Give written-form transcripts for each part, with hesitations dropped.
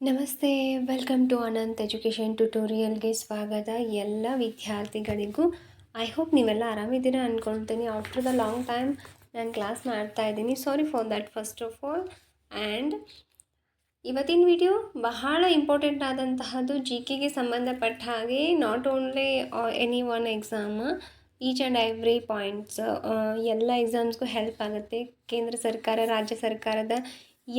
ನಮಸ್ತೆ, welcome to Ananth education ಟ್ಯುಟೋರಿಯಲ್ಗೆ ಸ್ವಾಗತ. ಎಲ್ಲ ವಿದ್ಯಾರ್ಥಿಗಳಿಗೂ ಐ ಹೋಪ್ ನೀವೆಲ್ಲ ಆರಾಮಿದ್ದೀರಾ ಅಂದ್ಕೊಳ್ತೀನಿ. ಆಫ್ಟರ್ ದ ಲಾಂಗ್ ಟೈಮ್ ನಾನು ಕ್ಲಾಸ್ ಮಾಡ್ತಾ ಇದ್ದೀನಿ. Sorry for that first of all. And ಇವತ್ತಿನ ವಿಡಿಯೋ ಬಹಳ ಇಂಪಾರ್ಟೆಂಟ್ ಆದಂತಹದ್ದು, ಜಿ ಕೆಗೆ ಸಂಬಂಧಪಟ್ಟ ಹಾಗೆ. Not only any one exam, each and every points ಎಲ್ಲ ಎಕ್ಸಾಮ್ಸ್ಗೂ ಹೆಲ್ಪ್ ಆಗುತ್ತೆ. ಕೇಂದ್ರ ಸರ್ಕಾರ, ರಾಜ್ಯ ಸರ್ಕಾರದ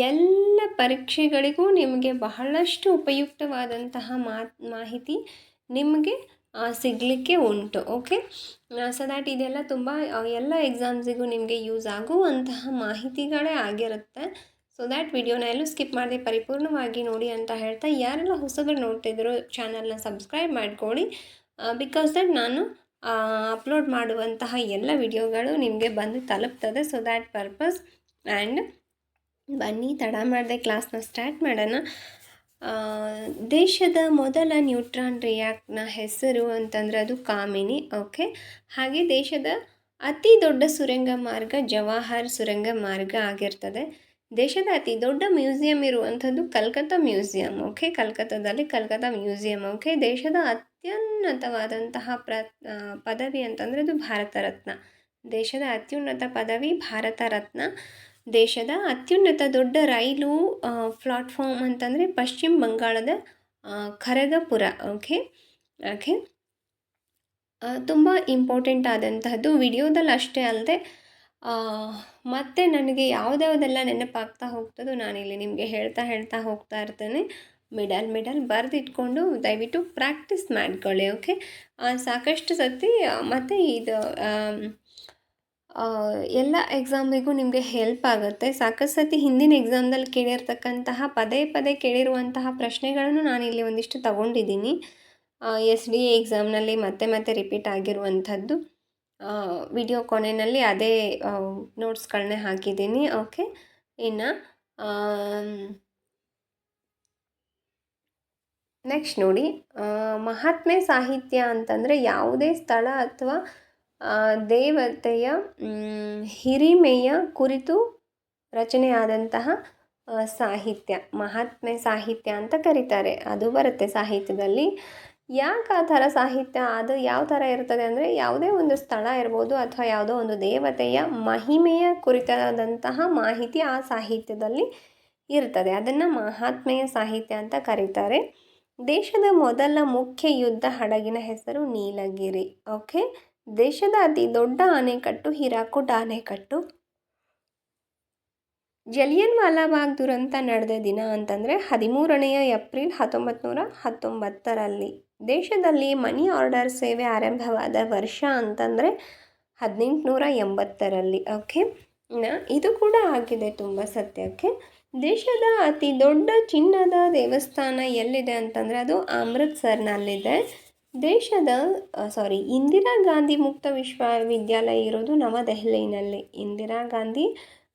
ಎಲ್ಲ ಪರೀಕ್ಷೆಗಳಿಗೂ ನಿಮಗೆ ಬಹಳಷ್ಟು ಉಪಯುಕ್ತವಾದಂತಹ ಮಾಹಿತಿ ನಿಮಗೆ ಸಿಗಲಿಕ್ಕೆ ಉಂಟು. ಓಕೆ, ಸೊ ದ್ಯಾಟ್ ಇದೆಲ್ಲ ತುಂಬ ಎಲ್ಲ ಎಕ್ಸಾಮ್ಸಿಗೂ ನಿಮಗೆ ಯೂಸ್ ಆಗುವಂತಹ ಮಾಹಿತಿಗಳೇ ಆಗಿರುತ್ತೆ. ಸೊ ದ್ಯಾಟ್ ವಿಡಿಯೋನ ಎಲ್ಲೂ ಸ್ಕಿಪ್ ಮಾಡದೆ ಪರಿಪೂರ್ಣವಾಗಿ ನೋಡಿ ಅಂತ ಹೇಳ್ತಾ, ಯಾರೆಲ್ಲ ಹೊಸಬರು ನೋಡ್ತಿದ್ರು ಚಾನಲ್ನ ಸಬ್ಸ್ಕ್ರೈಬ್ ಮಾಡ್ಕೊಳ್ಳಿ. ಬಿಕಾಸ್ ದಟ್ ನಾನು ಅಪ್ಲೋಡ್ ಮಾಡುವಂತಹ ಎಲ್ಲ ವಿಡಿಯೋಗಳು ನಿಮಗೆ ಬಂದು ತಲುಪ್ತದೆ. So that purpose. ಆ್ಯಂಡ್ ಬನ್ನಿ ತಡ ಮಾಡದೆ ಕ್ಲಾಸ್ನ ಸ್ಟಾರ್ಟ್ ಮಾಡೋಣ. ದೇಶದ ಮೊದಲ ನ್ಯೂಟ್ರಾನ್ ರಿಯಾಕ್ಟ್ನ ಹೆಸರು ಅಂತಂದರೆ ಅದು ಕಾಮಿನಿ. ಓಕೆ, ಹಾಗೆ ದೇಶದ ಅತಿ ದೊಡ್ಡ ಸುರಂಗ ಮಾರ್ಗ ಜವಾಹರ್ ಸುರಂಗ ಮಾರ್ಗ ಆಗಿರ್ತದೆ. ದೇಶದ ಅತಿ ದೊಡ್ಡ ಮ್ಯೂಸಿಯಂ ಇರುವಂಥದ್ದು ಕಲ್ಕತ್ತಾ ಮ್ಯೂಸಿಯಂ. ಓಕೆ, ಕಲ್ಕತ್ತಾದಲ್ಲಿ ಕಲ್ಕತ್ತಾ ಮ್ಯೂಸಿಯಂ. ಓಕೆ, ದೇಶದ ಅತ್ಯುನ್ನತವಾದಂತಹ ಪದವಿ ಅಂತಂದರೆ ಅದು ಭಾರತ ರತ್ನ. ದೇಶದ ಅತ್ಯುನ್ನತ ಪದವಿ ಭಾರತ ರತ್ನ. ದೇಶದ ಅತ್ಯುನ್ನತ ದೊಡ್ಡ ರೈಲು ಪ್ಲಾಟ್ಫಾರ್ಮ್ ಅಂತಂದರೆ ಪಶ್ಚಿಮ ಬಂಗಾಳದ ಖರಗಪುರ. ಓಕೆ ಓಕೆ ತುಂಬ ಇಂಪಾರ್ಟೆಂಟ್ ಆದಂತಹದ್ದು. ವಿಡಿಯೋದಲ್ಲಿ ಅಷ್ಟೇ ಅಲ್ಲದೆ ಮತ್ತು ನನಗೆ ಯಾವುದ್ಯಾವುದೆಲ್ಲ ನೆನಪಾಗ್ತಾ ಹೋಗ್ತದೋ ನಾನಿಲ್ಲಿ ನಿಮಗೆ ಹೇಳ್ತಾ ಹೋಗ್ತಾ ಇರ್ತೇನೆ. ಮಿಡಲ್ ಬರೆದಿಟ್ಕೊಂಡು ದಯವಿಟ್ಟು ಪ್ರಾಕ್ಟೀಸ್ ಮಾಡ್ಕೊಳ್ಳಿ. ಓಕೆ, ಸಾಕಷ್ಟು ಸತಿ ಮತ್ತು ಇದು ಎಲ್ಲ ಎಕ್ಸಾಮಿಗೂ ನಿಮಗೆ ಹೆಲ್ಪ್ ಆಗುತ್ತೆ. ಸಾಕಷ್ಟು ಸತಿ ಹಿಂದಿನ ಎಕ್ಸಾಮ್ದಲ್ಲಿ ಕೇಳಿರ್ತಕ್ಕಂತಹ ಪದೇ ಕೇಳಿರುವಂತಹ ಪ್ರಶ್ನೆಗಳನ್ನು ನಾನಿಲ್ಲಿ ಒಂದಿಷ್ಟು ತಗೊಂಡಿದ್ದೀನಿ. SDA ಎಕ್ಸಾಮ್ನಲ್ಲಿ ಮತ್ತೆ ರಿಪೀಟ್ ಆಗಿರುವಂಥದ್ದು. ವಿಡಿಯೋ ಕೊನೆಯಲ್ಲಿ ಅದೇ ನೋಟ್ಸ್ಗಳನ್ನೇ ಹಾಕಿದ್ದೀನಿ. ಓಕೆ, ಇನ್ನು ನೆಕ್ಸ್ಟ್ ನೋಡಿ, ಮಹಾತ್ಮೆ ಸಾಹಿತ್ಯ ಅಂತಂದರೆ ಯಾವುದೇ ಸ್ಥಳ ಅಥವಾ ದೇವತೆಯ ಹಿರಿಮೆಯ ಕುರಿತು ರಚನೆಯಾದಂತಹ ಸಾಹಿತ್ಯ ಮಹಾತ್ಮೆ ಸಾಹಿತ್ಯ ಅಂತ ಕರೀತಾರೆ. ಅದು ಬರುತ್ತೆ ಸಾಹಿತ್ಯದಲ್ಲಿ. ಯಾಕೆ ಆ ಥರ ಸಾಹಿತ್ಯ ಅದು ಯಾವ ಥರ ಇರ್ತದೆ ಅಂದರೆ, ಯಾವುದೇ ಒಂದು ಸ್ಥಳ ಇರ್ಬೋದು ಅಥವಾ ಯಾವುದೋ ಒಂದು ದೇವತೆಯ ಮಹಿಮೆಯ ಕುರಿತಾದಂತಹ ಮಾಹಿತಿ ಆ ಸಾಹಿತ್ಯದಲ್ಲಿ ಇರ್ತದೆ. ಅದನ್ನು ಮಹಾತ್ಮೆಯ ಸಾಹಿತ್ಯ ಅಂತ ಕರೀತಾರೆ. ದೇಶದ ಮೊದಲ ಮುಖ್ಯ ಯುದ್ಧ ಹಡಗಿನ ಹೆಸರು ನೀಲಗಿರಿ. ಓಕೆ, ದೇಶದ ಅತಿ ದೊಡ್ಡ ಆಣೆಕಟ್ಟು ಹಿರಾಕುಡ್ ಆಣೆಕಟ್ಟು. ಜಲಿಯನ್ ವಾಲಾಬಾಗ್ ದುರಂತ ನಡೆದ ದಿನ ಅಂತಂದರೆ 13 ಏಪ್ರಿಲ್ 1919ರಲ್ಲಿ. ದೇಶದಲ್ಲಿ ಮನಿ ಆರ್ಡರ್ ಸೇವೆ ಆರಂಭವಾದ ವರ್ಷ ಅಂತಂದರೆ 1880ರಲ್ಲಿ. ಓಕೆ, ಇದು ಕೂಡ ಆಗಿದೆ ತುಂಬ ಸತ್ಯಕ್ಕೆ. ದೇಶದ ಅತಿ ದೊಡ್ಡ ಚಿನ್ನದ ದೇವಸ್ಥಾನ ಎಲ್ಲಿದೆ ಅಂತಂದರೆ ಅದು ಅಮೃತ್ಸರ್ನಲ್ಲಿದೆ. ಇಂದಿರಾ ಗಾಂಧಿ ಮುಕ್ತ ವಿಶ್ವವಿದ್ಯಾಲಯ ಇರೋದು ನವದೆಹಲಿನಲ್ಲಿ. ಇಂದಿರಾ ಗಾಂಧಿ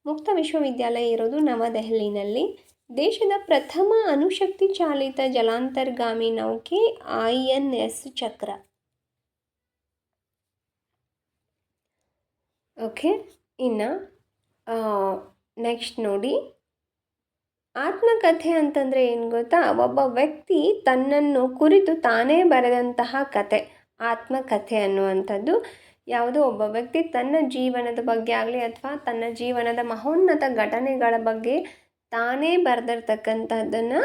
ಮುಕ್ತ ವಿಶ್ವವಿದ್ಯಾಲಯ ಇರೋದು ನವದೆಹಲಿನಲ್ಲಿ. ದೇಶದ ಪ್ರಥಮ ಅಣುಶಕ್ತಿ ಚಾಲಿತ ಜಲಾಂತರ್ಗಾಮಿ ನೌಕೆ INS ಚಕ್ರ. ಓಕೆ, ಇನ್ನು ನೆಕ್ಸ್ಟ್ ನೋಡಿ, ಆತ್ಮಕಥೆ ಅಂತಂದರೆ ಏನು ಗೊತ್ತಾ? ಒಬ್ಬ ವ್ಯಕ್ತಿ ತನ್ನನ್ನು ಕುರಿತು ತಾನೇ ಬರೆದಂತಹ ಕತೆ ಆತ್ಮಕಥೆ ಅನ್ನುವಂಥದ್ದು. ಯಾವುದೋ ಒಬ್ಬ ವ್ಯಕ್ತಿ ತನ್ನ ಜೀವನದ ಬಗ್ಗೆ ಆಗಲಿ ಅಥವಾ ತನ್ನ ಜೀವನದ ಮಹೋನ್ನತ ಘಟನೆಗಳ ಬಗ್ಗೆ ತಾನೇ ಬರೆದಿರ್ತಕ್ಕಂಥದ್ದನ್ನು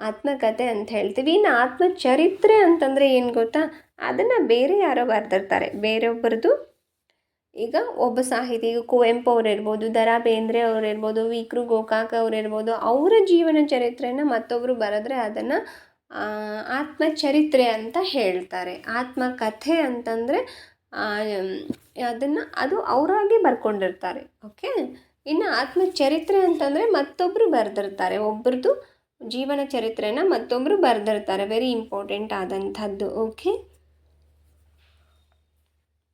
ಆತ್ಮಕಥೆ ಅಂತ ಹೇಳ್ತೀವಿ. ಇನ್ನು ಆತ್ಮಚರಿತ್ರೆ ಅಂತಂದರೆ ಏನು ಗೊತ್ತಾ? ಅದನ್ನು ಬೇರೆ ಯಾರೋ ಬರೆದಿರ್ತಾರೆ, ಬೇರೊಬ್ಬರದು. ಈಗ ಒಬ್ಬ ಸಾಹಿತಿ, ಈಗ ಕುವೆಂಪು ಅವರಿರ್ಬೋದು, ದ ರಾ ಬೇಂದ್ರೆ ಅವರಿರ್ಬೋದು, ವಿ.ಕೃ ಗೋಕಾಕ್ ಅವರಿರ್ಬೋದು, ಅವರ ಜೀವನ ಚರಿತ್ರೆಯನ್ನು ಮತ್ತೊಬ್ಬರು ಬರೆದ್ರೆ ಅದನ್ನು ಆತ್ಮಚರಿತ್ರೆ ಅಂತ ಹೇಳ್ತಾರೆ. ಆತ್ಮಕಥೆ ಅಂತಂದರೆ ಅದು ಅವರಾಗಿ ಬರ್ಕೊಂಡಿರ್ತಾರೆ. ಓಕೆ, ಇನ್ನು ಆತ್ಮಚರಿತ್ರೆ ಅಂತಂದರೆ ಮತ್ತೊಬ್ಬರು ಬರೆದಿರ್ತಾರೆ, ಒಬ್ಬರದು ಜೀವನ ಚರಿತ್ರೆನ ಮತ್ತೊಬ್ಬರು ಬರೆದಿರ್ತಾರೆ. ವೆರಿ ಇಂಪಾರ್ಟೆಂಟ್ ಆದಂಥದ್ದು. ಓಕೆ,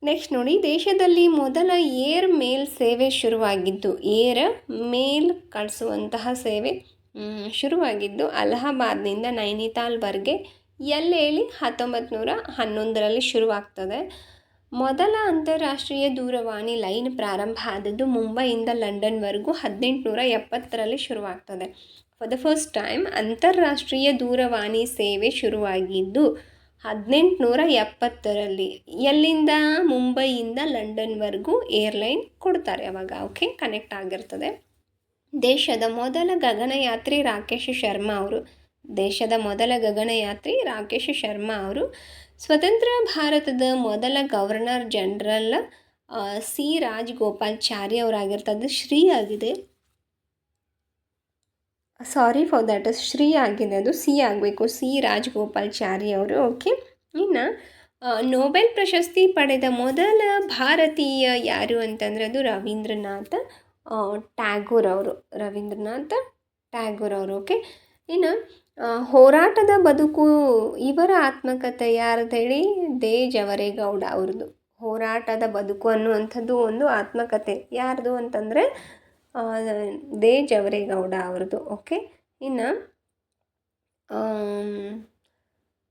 ನೆಕ್ಸ್ಟ್ ನೋಡಿ, ದೇಶದಲ್ಲಿ ಮೊದಲ ಏರ್ ಮೇಲ್ ಸೇವೆ ಶುರುವಾಗಿದ್ದು, ಏರ್ ಮೇಲ್ ಕಳಿಸುವಂತಹ ಸೇವೆ ಶುರುವಾಗಿದ್ದು ಅಲಹಾಬಾದ್ನಿಂದ ನೈನಿತಾಲ್ವರೆಗೆ ಎಲ್ಲೇಳಿ 1911ರಲ್ಲಿ ಶುರುವಾಗ್ತದೆ. ಮೊದಲ ಅಂತಾರಾಷ್ಟ್ರೀಯ ದೂರವಾಣಿ ಲೈನ್ ಪ್ರಾರಂಭ ಆದದ್ದು ಮುಂಬೈಯಿಂದ ಲಂಡನ್ವರೆಗೂ 1870ರಲ್ಲಿ ಶುರುವಾಗ್ತದೆ. ಫಾರ್ ದ ಫಸ್ಟ್ ಟೈಮ್ ಅಂತಾರಾಷ್ಟ್ರೀಯ ದೂರವಾಣಿ ಸೇವೆ ಶುರುವಾಗಿದ್ದು 1870ರಲ್ಲಿ. ಎಲ್ಲಿಂದ? ಮುಂಬೈಯಿಂದ ಲಂಡನ್ವರೆಗೂ ಏರ್ಲೈನ್ ಕೊಡ್ತಾರೆ ಅವಾಗ. ಓಕೆ, ಕನೆಕ್ಟ್ ಆಗಿರ್ತದೆ. ದೇಶದ ಮೊದಲ ಗಗನಯಾತ್ರಿ ರಾಕೇಶ್ ಶರ್ಮಾ ಅವರು. ದೇಶದ ಮೊದಲ ಗಗನಯಾತ್ರಿ ರಾಕೇಶ್ ಶರ್ಮಾ ಅವರು. ಸ್ವತಂತ್ರ ಭಾರತದ ಮೊದಲ governor general C Rajagopalachari ಅವರಾಗಿರ್ತದೆ. Shri ಆಗಿದೆ, ಸಾರಿ ಫಾರ್ ದ್ಯಾಟ್, ಶ್ರೀ ಆಗಿದೆ, ಅದು ಸಿ ಆಗಬೇಕು, ಸಿ ರಾಜಗೋಪಾಲ್ಚಾರಿ ಅವರು. ಓಕೆ, ಇನ್ನು ನೊಬೆಲ್ ಪ್ರಶಸ್ತಿ ಪಡೆದ ಮೊದಲ ಭಾರತೀಯ ಯಾರು ಅಂತಂದರೆ ಅದು ರವೀಂದ್ರನಾಥ ಟ್ಯಾಗೂರ್ ಅವರು. ರವೀಂದ್ರನಾಥ ಟ್ಯಾಗೂರ್ ಅವರು. ಓಕೆ, ಇನ್ನು ಹೋರಾಟದ ಬದುಕು, ಇವರ ಆತ್ಮಕಥೆ ಯಾರದು ಹೇಳಿ? ದೇ ಜವರೇಗೌಡ ಅವ್ರದ್ದು. ಹೋರಾಟದ ಬದುಕು ಅನ್ನುವಂಥದ್ದು ಒಂದು ಆತ್ಮಕಥೆ. ಯಾರ್ದು ಅಂತಂದರೆ ದೇ ಜವರೇಗೌಡ ಅವ್ರದ್ದು. ಓಕೆ, ಇನ್ನು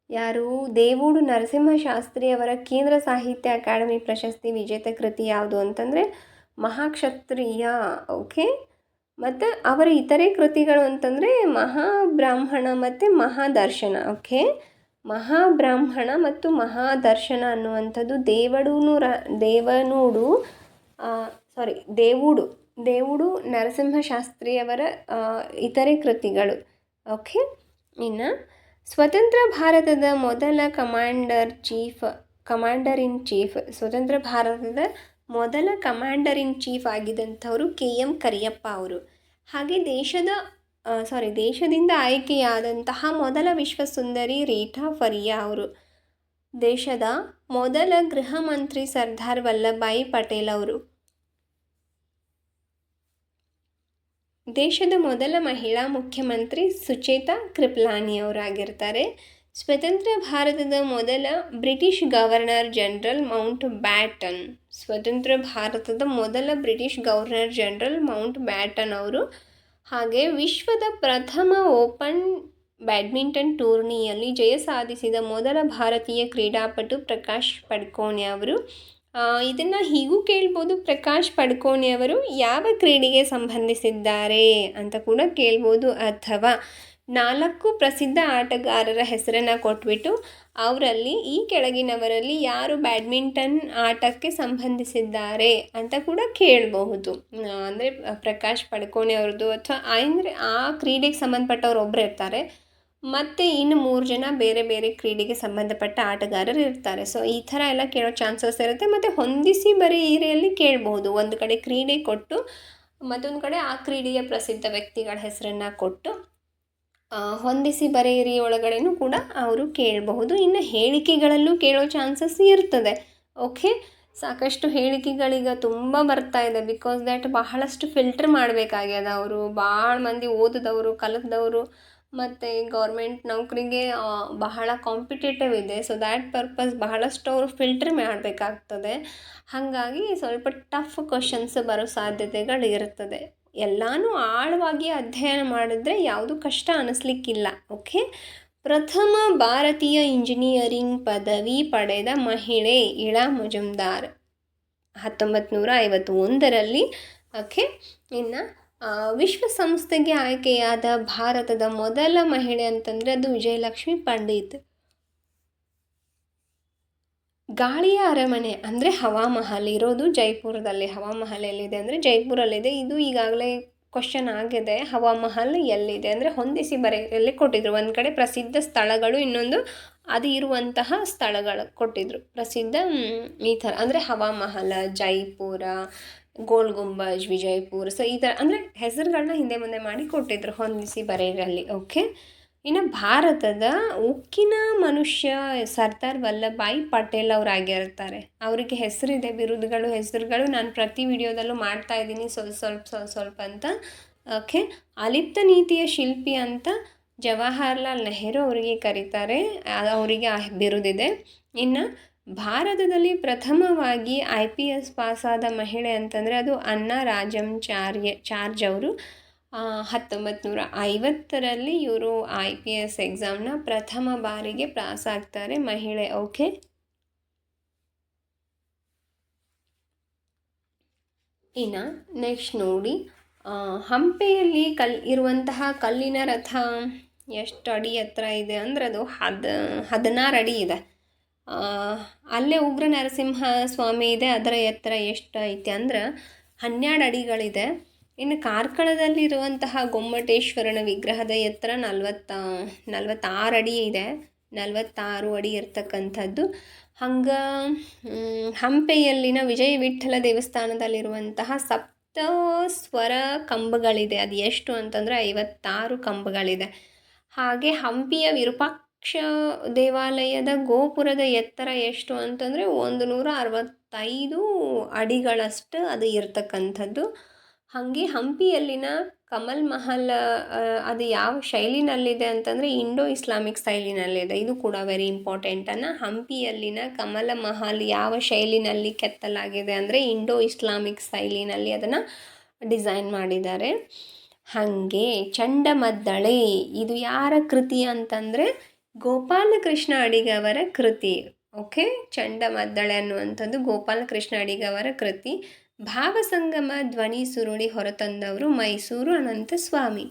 ಯಾರು? ದೇವೂಡು ನರಸಿಂಹಶಾಸ್ತ್ರಿ ಅವರ ಕೇಂದ್ರ ಸಾಹಿತ್ಯ ಅಕಾಡೆಮಿ ಪ್ರಶಸ್ತಿ ವಿಜೇತ ಕೃತಿ ಯಾವುದು ಅಂತಂದರೆ ಮಹಾಕ್ಷತ್ರಿಯ. ಓಕೆ, ಮತ್ತು ಅವರ ಇತರೆ ಕೃತಿಗಳು ಅಂತಂದರೆ ಮಹಾಬ್ರಾಹ್ಮಣ ಮತ್ತು ಮಹಾದರ್ಶನ. ಓಕೆ, ಮಹಾಬ್ರಾಹ್ಮಣ ಮತ್ತು ಮಹಾದರ್ಶನ ಅನ್ನುವಂಥದ್ದು ದೇವೂಡು ನರಸಿಂಹಶಾಸ್ತ್ರಿಯವರ ಇತರೆ ಕೃತಿಗಳು. ಓಕೆ, ಇನ್ನು ಸ್ವತಂತ್ರ ಭಾರತದ ಮೊದಲ ಕಮಾಂಡರ್ ಇನ್ ಚೀಫ್ ಸ್ವತಂತ್ರ ಭಾರತದ ಮೊದಲ ಕಮಾಂಡರ್ ಇನ್ ಚೀಫ್ ಆಗಿದ್ದಂಥವರು KM ಕರಿಯಪ್ಪ ಅವರು. ಹಾಗೆ ದೇಶದಿಂದ ಆಯ್ಕೆಯಾದಂತಹ ಮೊದಲ ವಿಶ್ವಸುಂದರಿ ರೀಟಾ ಫರಿಯಾ ಅವರು. ದೇಶದ ಮೊದಲ ಗೃಹ ಮಂತ್ರಿ ಸರ್ದಾರ್ ವಲ್ಲಭಭಾಯಿ ಪಟೇಲ್ ಅವರು. ದೇಶದ ಮೊದಲ ಮಹಿಳಾ ಮುಖ್ಯಮಂತ್ರಿ ಸುಚೇತಾ ಕೃಪಲಾನಿ ಅವರಾಗಿರ್ತಾರೆ. ಸ್ವತಂತ್ರ ಭಾರತದ ಮೊದಲ British governor general Mount baton. ಸ್ವತಂತ್ರ ಭಾರತದ ಮೊದಲ British governor general Mount baton ಅವರು. ಹಾಗೆ ವಿಶ್ವದ ಪ್ರಥಮ ಓಪನ್ ಬ್ಯಾಡ್ಮಿಂಟನ್ ಟೂರ್ನಿಯಲ್ಲಿ ಜಯ ಸಾಧಿಸಿದ ಮೊದಲ ಭಾರತೀಯ ಕ್ರೀಡಾಪಟು ಪ್ರಕಾಶ್ ಪಡುಕೋಣೆ ಅವರು. ಇದನ್ನು ಹೀಗೂ ಕೇಳ್ಬೋದು, ಪ್ರಕಾಶ್ ಪಡುಕೋಣೆ ಅವರು ಯಾವ ಕ್ರೀಡೆಗೆ ಸಂಬಂಧಿಸಿದ್ದಾರೆ ಅಂತ ಕೂಡ ಕೇಳ್ಬೋದು. ಅಥವಾ 4 ಪ್ರಸಿದ್ಧ ಆಟಗಾರರ ಹೆಸರನ್ನು ಕೊಟ್ಬಿಟ್ಟು ಅವರಲ್ಲಿ ಈ ಕೆಳಗಿನವರಲ್ಲಿ ಯಾರು ಬ್ಯಾಡ್ಮಿಂಟನ್ ಆಟಕ್ಕೆ ಸಂಬಂಧಿಸಿದ್ದಾರೆ ಅಂತ ಕೂಡ ಕೇಳಬಹುದು. ಅಂದರೆ ಪ್ರಕಾಶ್ ಪಡುಕೋಣೆ ಅವ್ರದ್ದು ಅಥವಾ ಅಂದರೆ ಆ ಕ್ರೀಡೆಗೆ ಸಂಬಂಧಪಟ್ಟವ್ರು ಒಬ್ಬರು ಇರ್ತಾರೆ, ಮತ್ತು ಇನ್ನು 3 ಜನ ಬೇರೆ ಬೇರೆ ಕ್ರೀಡೆಗೆ ಸಂಬಂಧಪಟ್ಟ ಆಟಗಾರರು ಇರ್ತಾರೆ. ಸೊ ಈ ಥರ ಎಲ್ಲ ಕೇಳೋ ಚಾನ್ಸಸ್ ಇರುತ್ತೆ. ಮತ್ತು ಹೊಂದಿಸಿ ಬರೆಯಿರಿಯಲ್ಲಿ ಕೇಳಬಹುದು. ಒಂದು ಕಡೆ ಕ್ರೀಡೆ ಕೊಟ್ಟು ಮತ್ತೊಂದು ಕಡೆ ಆ ಕ್ರೀಡೆಯ ಪ್ರಸಿದ್ಧ ವ್ಯಕ್ತಿಗಳ ಹೆಸರನ್ನು ಕೊಟ್ಟು ಹೊಂದಿಸಿ ಬರೆಯಿರಿ ಒಳಗಡೆನೂ ಕೂಡ ಅವರು ಕೇಳಬಹುದು. ಇನ್ನು ಹೇಳಿಕೆಗಳಲ್ಲೂ ಕೇಳೋ ಚಾನ್ಸಸ್ ಇರ್ತದೆ. ಓಕೆ, ಸಾಕಷ್ಟು ಹೇಳಿಕೆಗಳೀಗ ತುಂಬ ಬರ್ತಾ ಇದೆ. ಬಿಕಾಸ್ ದ್ಯಾಟ್ ಬಹಳಷ್ಟು ಫಿಲ್ಟರ್ ಮಾಡಬೇಕಾಗ್ಯದ. ಅವರು ಭಾಳ ಮಂದಿ ಓದಿದವರು, ಕಲಿತದವರು ಮತ್ತು ಗೌರ್ಮೆಂಟ್ ನೌಕರಿಗೆ ಬಹಳ ಕಾಂಪಿಟೇಟಿವ್ ಇದೆ. ಸೊ ದ್ಯಾಟ್ ಪರ್ಪಸ್ ಬಹಳಷ್ಟು ಅವರು ಫಿಲ್ಟರ್ ಮಾಡಬೇಕಾಗ್ತದೆ. ಹಾಗಾಗಿ ಸ್ವಲ್ಪ ಟಫ್ ಕ್ವಶನ್ಸ್ ಬರೋ ಸಾಧ್ಯತೆಗಳು ಇರ್ತದೆ. ಎಲ್ಲನೂ ಆಳವಾಗಿ ಅಧ್ಯಯನ ಮಾಡಿದ್ರೆ ಯಾವುದು ಕಷ್ಟ ಅನ್ನಿಸ್ಲಿಕ್ಕಿಲ್ಲ. ಓಕೆ, ಪ್ರಥಮ ಭಾರತೀಯ ಇಂಜಿನಿಯರಿಂಗ್ ಪದವಿ ಪಡೆದ ಮಹಿಳೆ ಇಳಾ ಮಜುಮ್ದಾರ್ 1951ರಲ್ಲಿ. ಓಕೆ, ಇನ್ನು ವಿಶ್ವಸಂಸ್ಥೆಗೆ ಆಯ್ಕೆಯಾದ ಭಾರತದ ಮೊದಲ ಮಹಿಳೆ ಅಂತಂದರೆ ಅದು ವಿಜಯಲಕ್ಷ್ಮಿ ಪಂಡಿತ್. ಗಾಳಿಯ ಅರಮನೆ ಅಂದರೆ ಹವಾಮಹಲ್ ಇರೋದು ಜೈಪುರದಲ್ಲಿ. ಹವಾಮಹಲ್ ಎಲ್ಲಿದೆ ಅಂದರೆ ಜೈಪುರಲ್ಲಿದೆ. ಇದು ಈಗಾಗಲೇ ಕ್ವಶನ್ ಆಗಿದೆ. ಹವಾಮಹಲ್ ಎಲ್ಲಿದೆ ಅಂದರೆ ಹೊಂದಿಸಿ ಬರೆಯಲ್ಲಿ ಕೊಟ್ಟಿದ್ರು. ಒಂದು ಕಡೆ ಪ್ರಸಿದ್ಧ ಸ್ಥಳಗಳು, ಇನ್ನೊಂದು ಅದು ಇರುವಂತಹ ಸ್ಥಳಗಳು ಕೊಟ್ಟಿದ್ರು ಪ್ರಸಿದ್ಧ. ಈ ಥರ ಅಂದರೆ ಹವಾಮಹಲ್, ಜೈಪುರ, ಗೋಲ್ ಗುಂಬಜ್, ವಿಜಯಪುರ. ಸೊ ಈ ಥರ ಅಂದರೆ ಹೆಸರುಗಳನ್ನ ಹಿಂದೆ ಮುಂದೆ ಮಾಡಿ ಕೊಟ್ಟಿದ್ರು ಹೊಂದಿಸಿ ಬರೆಯಲ್ಲಿ. ಓಕೆ, ಇನ್ನು ಭಾರತದ ಉಕ್ಕಿನ ಮನುಷ್ಯ ಸರ್ದಾರ್ ವಲ್ಲಭಭಾಯಿ ಪಟೇಲ್ ಅವರಾಗಿರ್ತಾರೆ. ಅವರಿಗೆ ಹೆಸರಿದೆ, ಬಿರುದುಗಳು, ಹೆಸರುಗಳು ನಾನು ಪ್ರತಿ ವಿಡಿಯೋದಲ್ಲೂ ಮಾಡ್ತಾ ಇದ್ದೀನಿ ಸ್ವಲ್ಪ ಅಂತ. ಓಕೆ, ಅಲಿಪ್ತ ನೀತಿಯ ಶಿಲ್ಪಿ ಅಂತ ಜವಾಹರ್ಲಾಲ್ ನೆಹರು ಅವರಿಗೆ ಕರೀತಾರೆ, ಅವರಿಗೆ ಆ ಬಿರುದಿದೆ. ಇನ್ನು ಭಾರತದಲ್ಲಿ ಪ್ರಥಮವಾಗಿ IPS ಪಾಸಾದ ಮಹಿಳೆ ಅಂತಂದರೆ ಅದು ಅನ್ನಾ ರಾಜಮ್ ಚಾರ್ಜ್ ಅವರು. 1950ರಲ್ಲಿ ಇವರು IPS ಎಕ್ಸಾಮ್ನ ಪ್ರಥಮ ಬಾರಿಗೆ ಪಾಸ್ ಆಗ್ತಾರೆ, ಮಹಿಳೆ. ಓಕೆ, ಇನ್ನು ನೆಕ್ಸ್ಟ್ ನೋಡಿ, ಹಂಪೆಯಲ್ಲಿ ಇರುವಂತಹ ಕಲ್ಲಿನ ರಥ ಎಷ್ಟು ಅಡಿ ಎತ್ತರ ಇದೆ ಅಂದರೆ ಅದು 16 ಅಡಿ ಇದೆ. ಅಲ್ಲೇ ಉಗ್ರ ನರಸಿಂಹ ಸ್ವಾಮಿ ಇದೆ, ಅದರ ಎತ್ತರ ಎಷ್ಟು ಐತೆ ಅಂದ್ರೆ 12 ಅಡಿಗಳಿದೆ. ಇನ್ನು ಕಾರ್ಕಳದಲ್ಲಿರುವಂತಹ ಗೊಮ್ಮಟೇಶ್ವರನ ವಿಗ್ರಹದ ಎತ್ತರ 46 ಅಡಿ ಇದೆ, 46 ಅಡಿ ಇರ್ತಕ್ಕಂಥದ್ದು. ಹಂಗೆ ಹಂಪೆಯಲ್ಲಿನ ವಿಜಯ ವಿಠ್ಠಲ ದೇವಸ್ಥಾನದಲ್ಲಿರುವಂತಹ ಸ್ವರ ಕಂಬಗಳಿದೆ. ಅದು ಎಷ್ಟು ಅಂತಂದರೆ 56 ಕಂಬಗಳಿದೆ. ಹಾಗೆ ಹಂಪಿಯ ವಿರೂಪಾಕ್ಷ ದೇವಾಲಯದ ಗೋಪುರದ ಎತ್ತರ ಎಷ್ಟು ಅಂತಂದರೆ 165 ಅಡಿಗಳಷ್ಟು ಅದು ಇರ್ತಕ್ಕಂಥದ್ದು. ಹಾಗೆ ಹಂಪಿಯಲ್ಲಿನ ಕಮಲ್ ಮಹಲ್ ಅದು ಯಾವ ಶೈಲಿನಲ್ಲಿದೆ ಅಂತಂದರೆ ಇಂಡೋ ಇಸ್ಲಾಮಿಕ್ ಶೈಲಿನಲ್ಲಿದೆ. ಇದು ಕೂಡ ವೆರಿ ಇಂಪಾರ್ಟೆಂಟನ್ನು. ಹಂಪಿಯಲ್ಲಿನ ಕಮಲ ಮಹಲ್ ಯಾವ ಶೈಲಿನಲ್ಲಿ ಕೆತ್ತಲಾಗಿದೆ ಅಂದರೆ ಇಂಡೋ ಇಸ್ಲಾಮಿಕ್ ಶೈಲಿನಲ್ಲಿ ಅದನ್ನು ಡಿಸೈನ್ ಮಾಡಿದ್ದಾರೆ. ಹಾಗೆ ಚಂಡಮದ್ದಳೆ ಇದು ಯಾರ ಕೃತಿ ಅಂತಂದರೆ ಗೋಪಾಲಕೃಷ್ಣ ಅಡಿಗ ಅವರ ಕೃತಿ. ಓಕೆ, ಚಂಡಮದ್ದಳೆ ಅನ್ನುವಂಥದ್ದು ಗೋಪಾಲಕೃಷ್ಣ ಅಡಿಗ ಅವರ ಕೃತಿ. ಭಾವಸಂಗಮ ಧ್ವನಿ ಸುರುಳಿ ಹೊರತಂದವರು ಮೈಸೂರು ಅನಂತಸ್ವಾಮಿ.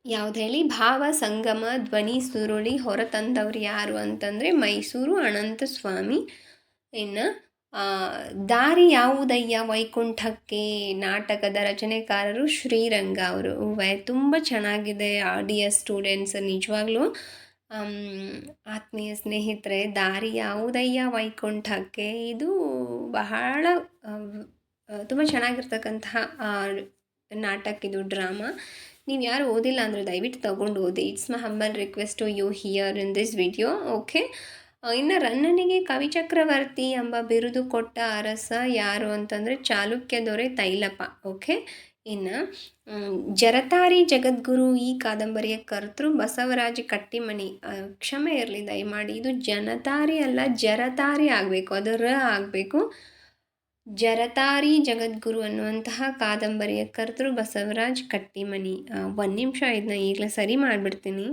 ಯಾವ್ದು ಹೇಳಿ? ಭಾವಸಂಗಮ ಧ್ವನಿ ಸುರುಳಿ ಹೊರತಂದವರು ಯಾರು ಅಂತಂದರೆ ಮೈಸೂರು ಅನಂತಸ್ವಾಮಿ. ಇನ್ನು ದಾರಿ ಯಾವುದಯ್ಯ ವೈಕುಂಠಕ್ಕೆ ನಾಟಕದ ರಚನೆಕಾರರು ಶ್ರೀರಂಗ ಅವರು. ತುಂಬ ಚೆನ್ನಾಗಿದೆ. ಡಿಯರ್ ಸ್ಟೂಡೆಂಟ್ಸ್, ನಿಜವಾಗ್ಲೂ ಆತ್ಮೀಯ ಸ್ನೇಹಿತರೆ, ದಾರಿ ಯಾವುದಯ್ಯ ವೈಕುಂಠಕ್ಕೆ ಇದು ಬಹಳ ತುಂಬ ಚೆನ್ನಾಗಿರ್ತಕ್ಕಂತಹ ನಾಟಕ, ಇದು ಡ್ರಾಮಾ. ನೀವು ಯಾರು ಓದಿಲ್ಲ ಅಂದರೆ ದಯವಿಟ್ಟು ತೊಗೊಂಡು ಓದಿ. It's my humble request to you here in this video. Okay, ಇನ್ನು ರನ್ನನಿಗೆ ಕವಿಚಕ್ರವರ್ತಿ ಎಂಬ ಬಿರುದು ಕೊಟ್ಟ ಅರಸ ಯಾರು ಅಂತಂದರೆ ಚಾಲುಕ್ಯ ದೊರೆ ತೈಲಪ. ಓಕೆ, ಇನ್ನು ಜರತಾರಿ ಜಗದ್ಗುರು ಈ ಕಾದಂಬರಿಯ ಕರ್ತೃ ಬಸವರಾಜ ಕಟ್ಟಿಮನಿ. ಕ್ಷಮೆ ಇರಲಿ ದಯಮಾಡಿ, ಇದು ಜನತಾರಿ ಅಲ್ಲ ಜರತಾರಿ ಆಗಬೇಕು, ಅದು ಆಗಬೇಕು. ಜರತಾರಿ ಜಗದ್ಗುರು ಅನ್ನುವಂತಹ ಕಾದಂಬರಿಯ ಕರ್ತೃ ಬಸವರಾಜ್ ಕಟ್ಟಿಮನಿ. 1 ನಿಮಿಷ ಇದನ್ನ ಈಗಲೇ ಸರಿ ಮಾಡಿಬಿಡ್ತೀನಿ.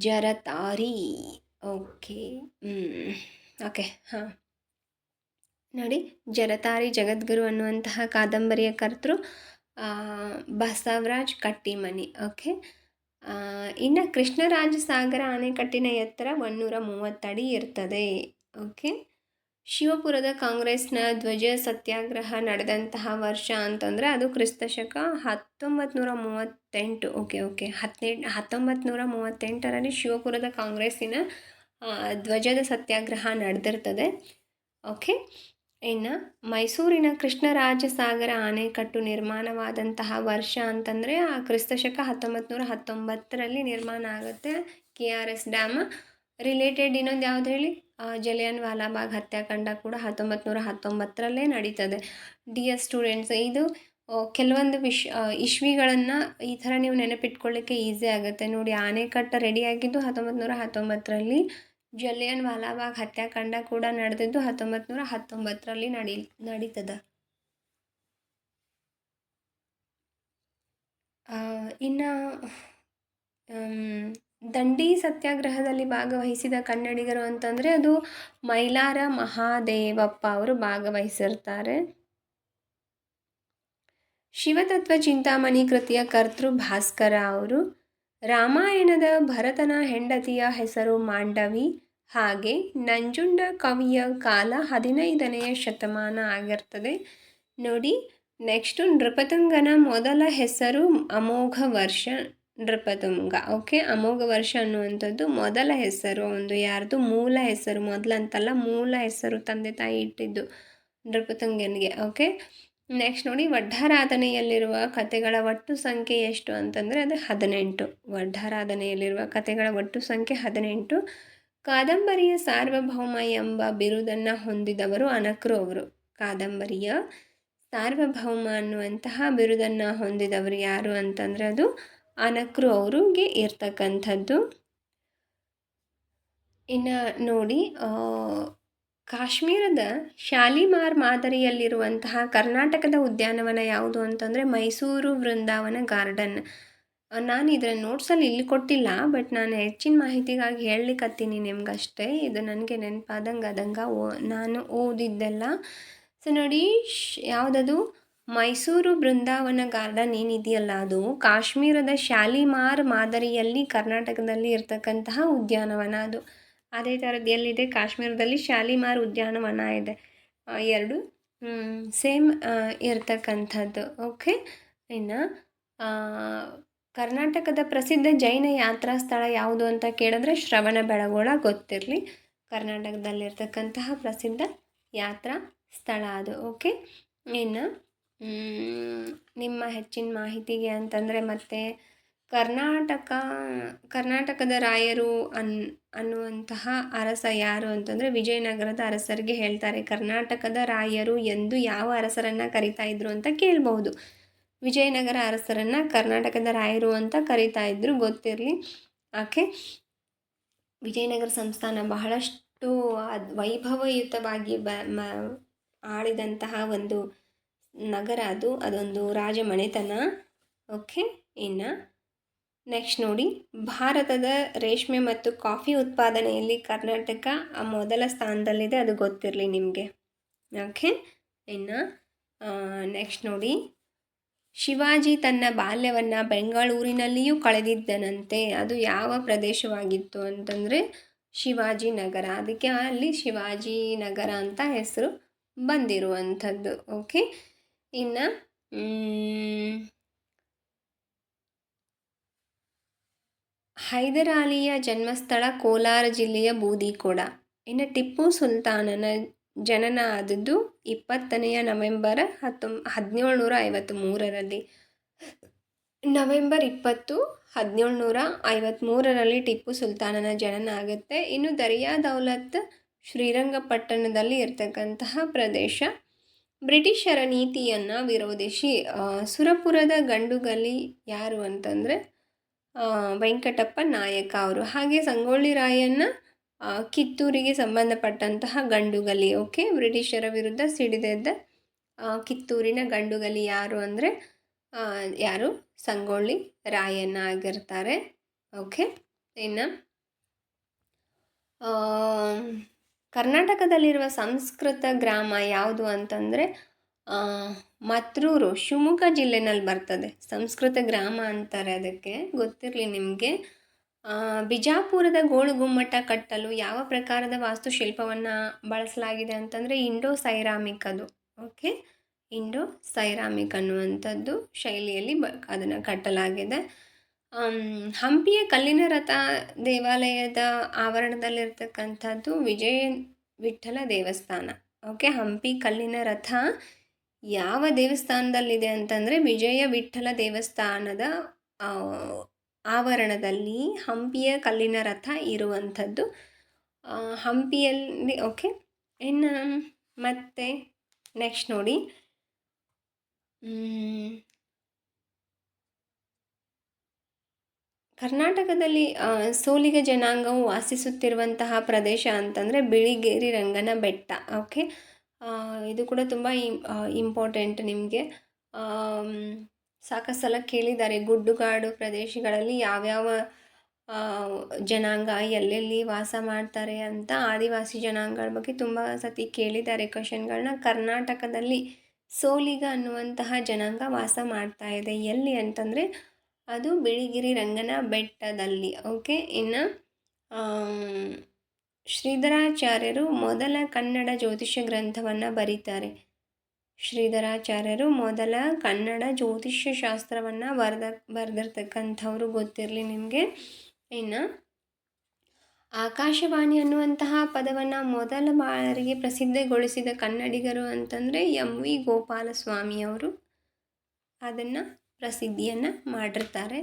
ಜರತಾರಿ. ಓಕೆ, ಓಕೆ, ಹಾಂ ನೋಡಿ, ಜರತಾರಿ ಜಗದ್ಗುರು ಅನ್ನುವಂತಹ ಕಾದಂಬರಿಯ ಕರ್ತೃ ಬಸವರಾಜ್ ಕಟ್ಟಿಮನಿ. ಓಕೆ, ಇನ್ನು ಕೃಷ್ಣರಾಜಸಾಗರ ಅಣೆಕಟ್ಟಿನ ಎತ್ತರ 130 ಅಡಿ ಇರ್ತದೆ. ಓಕೆ, ಶಿವಪುರದ ಕಾಂಗ್ರೆಸ್ನ ಧ್ವಜ ಸತ್ಯಾಗ್ರಹ ನಡೆದಂತಹ ವರ್ಷ ಅಂತಂದರೆ ಅದು ಕ್ರಿಸ್ತಶಕ 1938. ಓಕೆ, 1938ರಲ್ಲಿ ಶಿವಪುರದ ಕಾಂಗ್ರೆಸ್ಸಿನ ಧ್ವಜದ ಸತ್ಯಾಗ್ರಹ ನಡೆದಿರ್ತದೆ. ಓಕೆ, ಇನ್ನು ಮೈಸೂರಿನ ಕೃಷ್ಣರಾಜಸಾಗರ ಅಣೆಕಟ್ಟು ನಿರ್ಮಾಣವಾದಂತಹ ವರ್ಷ ಅಂತಂದರೆ ಕ್ರಿಸ್ತಶಕ 1919ರಲ್ಲಿ ನಿರ್ಮಾಣ ಆಗುತ್ತೆ. KRS ಡ್ಯಾಮ್ ರಿಲೇಟೆಡ್ ಇನ್ನೊಂದು ಯಾವ್ದು ಹೇಳಿ? ಜಲಿಯನ್ ವಾಲಾಬಾಗ್ ಹತ್ಯಾಕಾಂಡ ಕೂಡ 1919ರಲ್ಲೇ ನಡೀತದೆ. ಡಿಯರ್ ಸ್ಟೂಡೆಂಟ್ಸ್, ಇದು ಕೆಲವೊಂದು ಇಶ್ವಿಗಳನ್ನು ಈ ಥರ ನೀವು ನೆನಪಿಟ್ಕೊಳ್ಳಿಕ್ಕೆ ಈಸಿ ಆಗುತ್ತೆ. ನೋಡಿ, ಆಣೆಕಟ್ಟು ರೆಡಿಯಾಗಿದ್ದು 1919ರಲ್ಲಿ, ಜಲಿಯನ್ ವಾಲಾಬಾಗ್ ಹತ್ಯಾಕಾಂಡ ಕೂಡ ನಡೆದಿದ್ದು 1919ರಲ್ಲಿ ನಡೀತದೆ. ಇನ್ನು ದಂಡಿ ಸತ್ಯಾಗ್ರಹದಲ್ಲಿ ಭಾಗವಹಿಸಿದ ಕನ್ನಡಿಗರು ಅಂತಂದರೆ ಅದು ಮೈಲಾರ ಮಹಾದೇವಪ್ಪ ಅವರು ಭಾಗವಹಿಸಿರ್ತಾರೆ. ಶಿವತತ್ವ ಚಿಂತಾಮಣಿ ಕೃತಿಯ ಕರ್ತೃ ಭಾಸ್ಕರ ಅವರು. ರಾಮಾಯಣದ ಭರತನ ಹೆಂಡತಿಯ ಹೆಸರು ಮಾಂಡವಿ. ಹಾಗೆ ನಂಜುಂಡ ಕವಿಯ ಕಾಲ 15ನೇ ಶತಮಾನ ಆಗಿರ್ತದೆ. ನೋಡಿ, ನೆಕ್ಸ್ಟು ನೃಪತುಂಗನ ಮೊದಲ ಹೆಸರು ಅಮೋಘ ವರ್ಷ ನೃಪತುಂಗ. ಓಕೆ, ಅಮೋಘ ವರ್ಷ ಅನ್ನುವಂಥದ್ದು ಮೊದಲ ಹೆಸರು, ಒಂದು ಯಾರ್ದು ಮೂಲ ಹೆಸರು, ಮೊದಲಂತಲ್ಲ ಮೂಲ ಹೆಸರು ತಂದೆ ತಾಯಿ ಇಟ್ಟಿದ್ದು ನೃಪತುಂಗನಿಗೆ. ಓಕೆ, ನೆಕ್ಸ್ಟ್ ನೋಡಿ, ವಡ್ಡಾರಾಧನೆಯಲ್ಲಿರುವ ಕಥೆಗಳ ಒಟ್ಟು ಸಂಖ್ಯೆ ಎಷ್ಟು ಅಂತಂದರೆ ಅದು 18. ವಡ್ಡಾರಾಧನೆಯಲ್ಲಿರುವ ಕಥೆಗಳ ಒಟ್ಟು ಸಂಖ್ಯೆ 18. ಕಾದಂಬರಿಯ ಸಾರ್ವಭೌಮ ಎಂಬ ಬಿರುದನ್ನು ಹೊಂದಿದವರು ಅನಕೃ ಅವರು. ಕಾದಂಬರಿಯ ಸಾರ್ವಭೌಮ ಅನ್ನುವಂತಹ ಬಿರುದನ್ನು ಹೊಂದಿದವರು ಯಾರು ಅಂತಂದರೆ ಅದು ಅನಕೃ ಅವ್ರಿಗೆ ಇರ್ತಕ್ಕಂಥದ್ದು. ಇನ್ನು ನೋಡಿ, ಕಾಶ್ಮೀರದ ಶಾಲಿಮಾರ್ ಮಾದರಿಯಲ್ಲಿರುವಂತಹ ಕರ್ನಾಟಕದ ಉದ್ಯಾನವನ ಯಾವುದು ಅಂತಂದರೆ ಮೈಸೂರು ವೃಂದಾವನ ಗಾರ್ಡನ್. ನಾನು ಇದರ ನೋಟ್ಸಲ್ಲಿ ಇಲ್ಲಿ ಕೊಟ್ಟಿಲ್ಲ, ಬಟ್ ನಾನು ಹೆಚ್ಚಿನ ಮಾಹಿತಿಗಾಗಿ ಹೇಳಲಿಕ್ಕತ್ತೀನಿ ನಿಮ್ಗಷ್ಟೇ. ಇದು ನನಗೆ ನೆನಪಾದಂಗೆ ನಾನು ಓದಿದ್ದೆಲ್ಲ. ಸೊ ನೋಡಿ, ಯಾವುದದು ಮೈಸೂರು ಬೃಂದಾವನ ಗಾರ್ಡನ್ ಏನಿದೆಯಲ್ಲ, ಅದು ಕಾಶ್ಮೀರದ ಶಾಲಿಮಾರ್ ಮಾದರಿಯಲ್ಲಿ ಕರ್ನಾಟಕದಲ್ಲಿ ಇರ್ತಕ್ಕಂತಹ ಉದ್ಯಾನವನ ಅದು. ಅದೇ ಥರದ್ದು ಎಲ್ಲಿದೆ, ಕಾಶ್ಮೀರದಲ್ಲಿ ಶಾಲಿಮಾರ್ ಉದ್ಯಾನವನ ಇದೆ. ಎರಡು ಸೇಮ್ ಇರ್ತಕ್ಕಂಥದ್ದು. ಓಕೆ. ಇನ್ನು ಕರ್ನಾಟಕದ ಪ್ರಸಿದ್ಧ ಜೈನ ಯಾತ್ರಾ ಸ್ಥಳ ಯಾವುದು ಅಂತ ಕೇಳಿದ್ರೆ ಶ್ರವಣಬೆಳಗೊಳ ಗೊತ್ತಿರಲಿ. ಕರ್ನಾಟಕದಲ್ಲಿರ್ತಕ್ಕಂತಹ ಪ್ರಸಿದ್ಧ ಯಾತ್ರಾ ಸ್ಥಳ ಅದು. ಓಕೆ. ಇನ್ನು ನಿಮ್ಮ ಹೆಚ್ಚಿನ ಮಾಹಿತಿಗೆ ಅಂತಂದರೆ ಮತ್ತೆ ಕರ್ನಾಟಕದ ರಾಯರು ಅನ್ನುವಂತಹ ಅರಸ ಯಾರು ಅಂತಂದರೆ ವಿಜಯನಗರದ ಅರಸರಿಗೆ ಹೇಳ್ತಾರೆ ಕರ್ನಾಟಕದ ರಾಯರು ಎಂದು ಯಾವ ಅರಸರನ್ನು ಕರಿತಾ ಇದ್ರು ಅಂತ ಕೇಳಬಹುದು. ವಿಜಯನಗರ ಅರಸರನ್ನು ಕರ್ನಾಟಕದ ರಾಯರು ಅಂತ ಕರಿತಾ ಇದ್ರು, ಗೊತ್ತಿರಲಿ. ಓಕೆ. ವಿಜಯನಗರ ಸಂಸ್ಥಾನ ಬಹಳಷ್ಟು ವೈಭವಯುತವಾಗಿ ಆಳಿದಂತಹ ಒಂದು ನಗರ ಅದು. ಅದೊಂದು ರಾಜ ಮನೆತನ. ಓಕೆ. ಇನ್ನು ನೆಕ್ಸ್ಟ್ ನೋಡಿ, ಭಾರತದ ರೇಷ್ಮೆ ಮತ್ತು ಕಾಫಿ ಉತ್ಪಾದನೆಯಲ್ಲಿ ಕರ್ನಾಟಕ ಮೊದಲ ಸ್ಥಾನದಲ್ಲಿದೆ, ಅದು ಗೊತ್ತಿರಲಿ ನಿಮಗೆ. ಓಕೆ. ಇನ್ನು ನೆಕ್ಸ್ಟ್ ನೋಡಿ, ಶಿವಾಜಿ ತನ್ನ ಬಾಲ್ಯವನ್ನು ಬೆಂಗಳೂರಿನಲ್ಲಿಯೂ ಕಳೆದಿದ್ದನಂತೆ. ಅದು ಯಾವ ಪ್ರದೇಶವಾಗಿತ್ತು ಅಂತಂದರೆ ಶಿವಾಜಿ ನಗರ. ಅದಕ್ಕೆ ಅಲ್ಲಿ ಶಿವಾಜಿ ನಗರ ಅಂತ ಹೆಸರು ಬಂದಿರುವಂಥದ್ದು. ಓಕೆ. ಇನ್ನು ಹೈದರಾಲಿಯ ಜನ್ಮಸ್ಥಳ ಕೋಲಾರ ಜಿಲ್ಲೆಯ ಬೂದಿಕೊಡ. ಇನ್ನು ಟಿಪ್ಪು ಸುಲ್ತಾನನ ಜನನ ಆದದ್ದು 20ನೇ ನವೆಂಬರ್ 1753ರಲ್ಲಿ. ನವೆಂಬರ್ 20, 1753ರಲ್ಲಿ ಟಿಪ್ಪು ಸುಲ್ತಾನನ ಜನನ ಆಗುತ್ತೆ. ಇನ್ನು ದರಿಯಾ ದೌಲತ್ ಶ್ರೀರಂಗಪಟ್ಟಣದಲ್ಲಿ ಇರ್ತಕ್ಕಂತಹ ಪ್ರದೇಶ. ಬ್ರಿಟಿಷರ ನೀತಿಯನ್ನು ವಿರೋಧಿಸಿ ಸುರಪುರದ ಗಂಡುಗಲಿ ಯಾರು ಅಂತಂದರೆ ವೆಂಕಟಪ್ಪ ನಾಯಕ ಅವರು. ಹಾಗೆ ಸಂಗೊಳ್ಳಿ ರಾಯಣ್ಣ ಕಿತ್ತೂರಿಗೆ ಸಂಬಂಧಪಟ್ಟಂತಹ ಗಂಡುಗಲಿ. ಓಕೆ. ಬ್ರಿಟಿಷರ ವಿರುದ್ಧ ಸಿಡಿದೆದ್ದ ಕಿತ್ತೂರಿನ ಗಂಡುಗಲಿ ಯಾರು ಅಂದರೆ ಯಾರು, ಸಂಗೊಳ್ಳಿ ರಾಯಣ್ಣ ಆಗಿರ್ತಾರೆ. ಓಕೆ. ಇನ್ನು ಕರ್ನಾಟಕದಲ್ಲಿರುವ ಸಂಸ್ಕೃತ ಗ್ರಾಮ ಯಾವುದು ಅಂತಂದರೆ ಮತ್ರೂರು, ಶಿವಮೊಗ್ಗ ಜಿಲ್ಲೆನಲ್ಲಿ ಬರ್ತದೆ. ಸಂಸ್ಕೃತ ಗ್ರಾಮ ಅಂತಾರೆ ಅದಕ್ಕೆ, ಗೊತ್ತಿರಲಿ ನಿಮಗೆ. ಬಿಜಾಪುರದ ಗೋಳು ಗುಮ್ಮಟ ಕಟ್ಟಲು ಯಾವ ಪ್ರಕಾರದ ವಾಸ್ತುಶಿಲ್ಪವನ್ನು ಬಳಸಲಾಗಿದೆ ಅಂತಂದರೆ ಇಂಡೋ ಸೈರಾಮಿಕ್ ಅದು. ಓಕೆ. ಇಂಡೋ ಸೈರಾಮಿಕ್ ಅನ್ನುವಂಥದ್ದು ಶೈಲಿಯಲ್ಲಿ ಅದನ್ನು ಕಟ್ಟಲಾಗಿದೆ. ಹಂಪಿಯ ಕಲ್ಲಿನ ರಥ ದೇವಾಲಯದ ಆವರಣದಲ್ಲಿರ್ತಕ್ಕಂಥದ್ದು ವಿಜಯ ವಿಠ್ಠಲ ದೇವಸ್ಥಾನ. ಓಕೆ. ಹಂಪಿ ಕಲ್ಲಿನ ರಥ ಯಾವ ದೇವಸ್ಥಾನದಲ್ಲಿದೆ ಅಂತಂದರೆ ವಿಜಯ ವಿಠ್ಠಲ ದೇವಸ್ಥಾನದ ಆವರಣದಲ್ಲಿ ಹಂಪಿಯ ಕಲ್ಲಿನ ರಥ ಇರುವಂಥದ್ದು ಹಂಪಿಯಲ್ಲಿ. ಓಕೆ. ಇನ್ನು ಮತ್ತೆ ನೆಕ್ಸ್ಟ್ ನೋಡಿ, ಕರ್ನಾಟಕದಲ್ಲಿ ಸೋಲಿಗ ಜನಾಂಗವು ವಾಸಿಸುತ್ತಿರುವಂತಹ ಪ್ರದೇಶ ಅಂತಂದರೆ ಬಿಳಿಗಿರಿ ರಂಗನ ಬೆಟ್ಟ. ಓಕೆ. ಇದು ಕೂಡ ತುಂಬ ಇಂಪಾರ್ಟೆಂಟ್ ನಿಮಗೆ. ಸಾಕಷ್ಟು ಸಲ ಕೇಳಿದ್ದಾರೆ ಗುಡ್ಡುಗಾಡು ಪ್ರದೇಶಗಳಲ್ಲಿ ಯಾವ್ಯಾವ ಜನಾಂಗ ಎಲ್ಲೆಲ್ಲಿ ವಾಸ ಮಾಡ್ತಾರೆ ಅಂತ. ಆದಿವಾಸಿ ಜನಾಂಗಗಳ ಬಗ್ಗೆ ತುಂಬ ಸತಿ ಕೇಳಿದ್ದಾರೆ ಕ್ವಶನ್ಗಳನ್ನ. ಕರ್ನಾಟಕದಲ್ಲಿ ಸೋಲಿಗ ಅನ್ನುವಂತಹ ಜನಾಂಗ ವಾಸ ಮಾಡ್ತಾ ಇದೆ. ಎಲ್ಲಿ ಅಂತಂದರೆ ಅದು ಬಿಳಿಗಿರಿ ರಂಗನ ಬೆಟ್ಟದಲ್ಲಿ. ಓಕೆ. ಇನ್ನು ಶ್ರೀಧರಾಚಾರ್ಯರು ಮೊದಲ ಕನ್ನಡ ಜ್ಯೋತಿಷ್ಯ ಗ್ರಂಥವನ್ನು ಬರೀತಾರೆ. ಶ್ರೀಧರಾಚಾರ್ಯರು ಮೊದಲ ಕನ್ನಡ ಜ್ಯೋತಿಷ್ಯ ಶಾಸ್ತ್ರವನ್ನು ಬರೆದಿರ್ತಕ್ಕಂಥವ್ರು, ಗೊತ್ತಿರಲಿ ನಿಮಗೆ. ಇನ್ನು ಆಕಾಶವಾಣಿ ಅನ್ನುವಂತಹ ಪದವನ್ನು ಮೊದಲ ಬಾರಿಗೆ ಪ್ರಸಿದ್ಧಗೊಳಿಸಿದ ಕನ್ನಡಿಗರು ಅಂತಂದರೆ ಎಂ.ವಿ. ಗೋಪಾಲಸ್ವಾಮಿಯವರು ಅದನ್ನು ಪ್ರಸಿದ್ಧಿಯನ್ನು ಮಾಡಿರ್ತಾರೆ.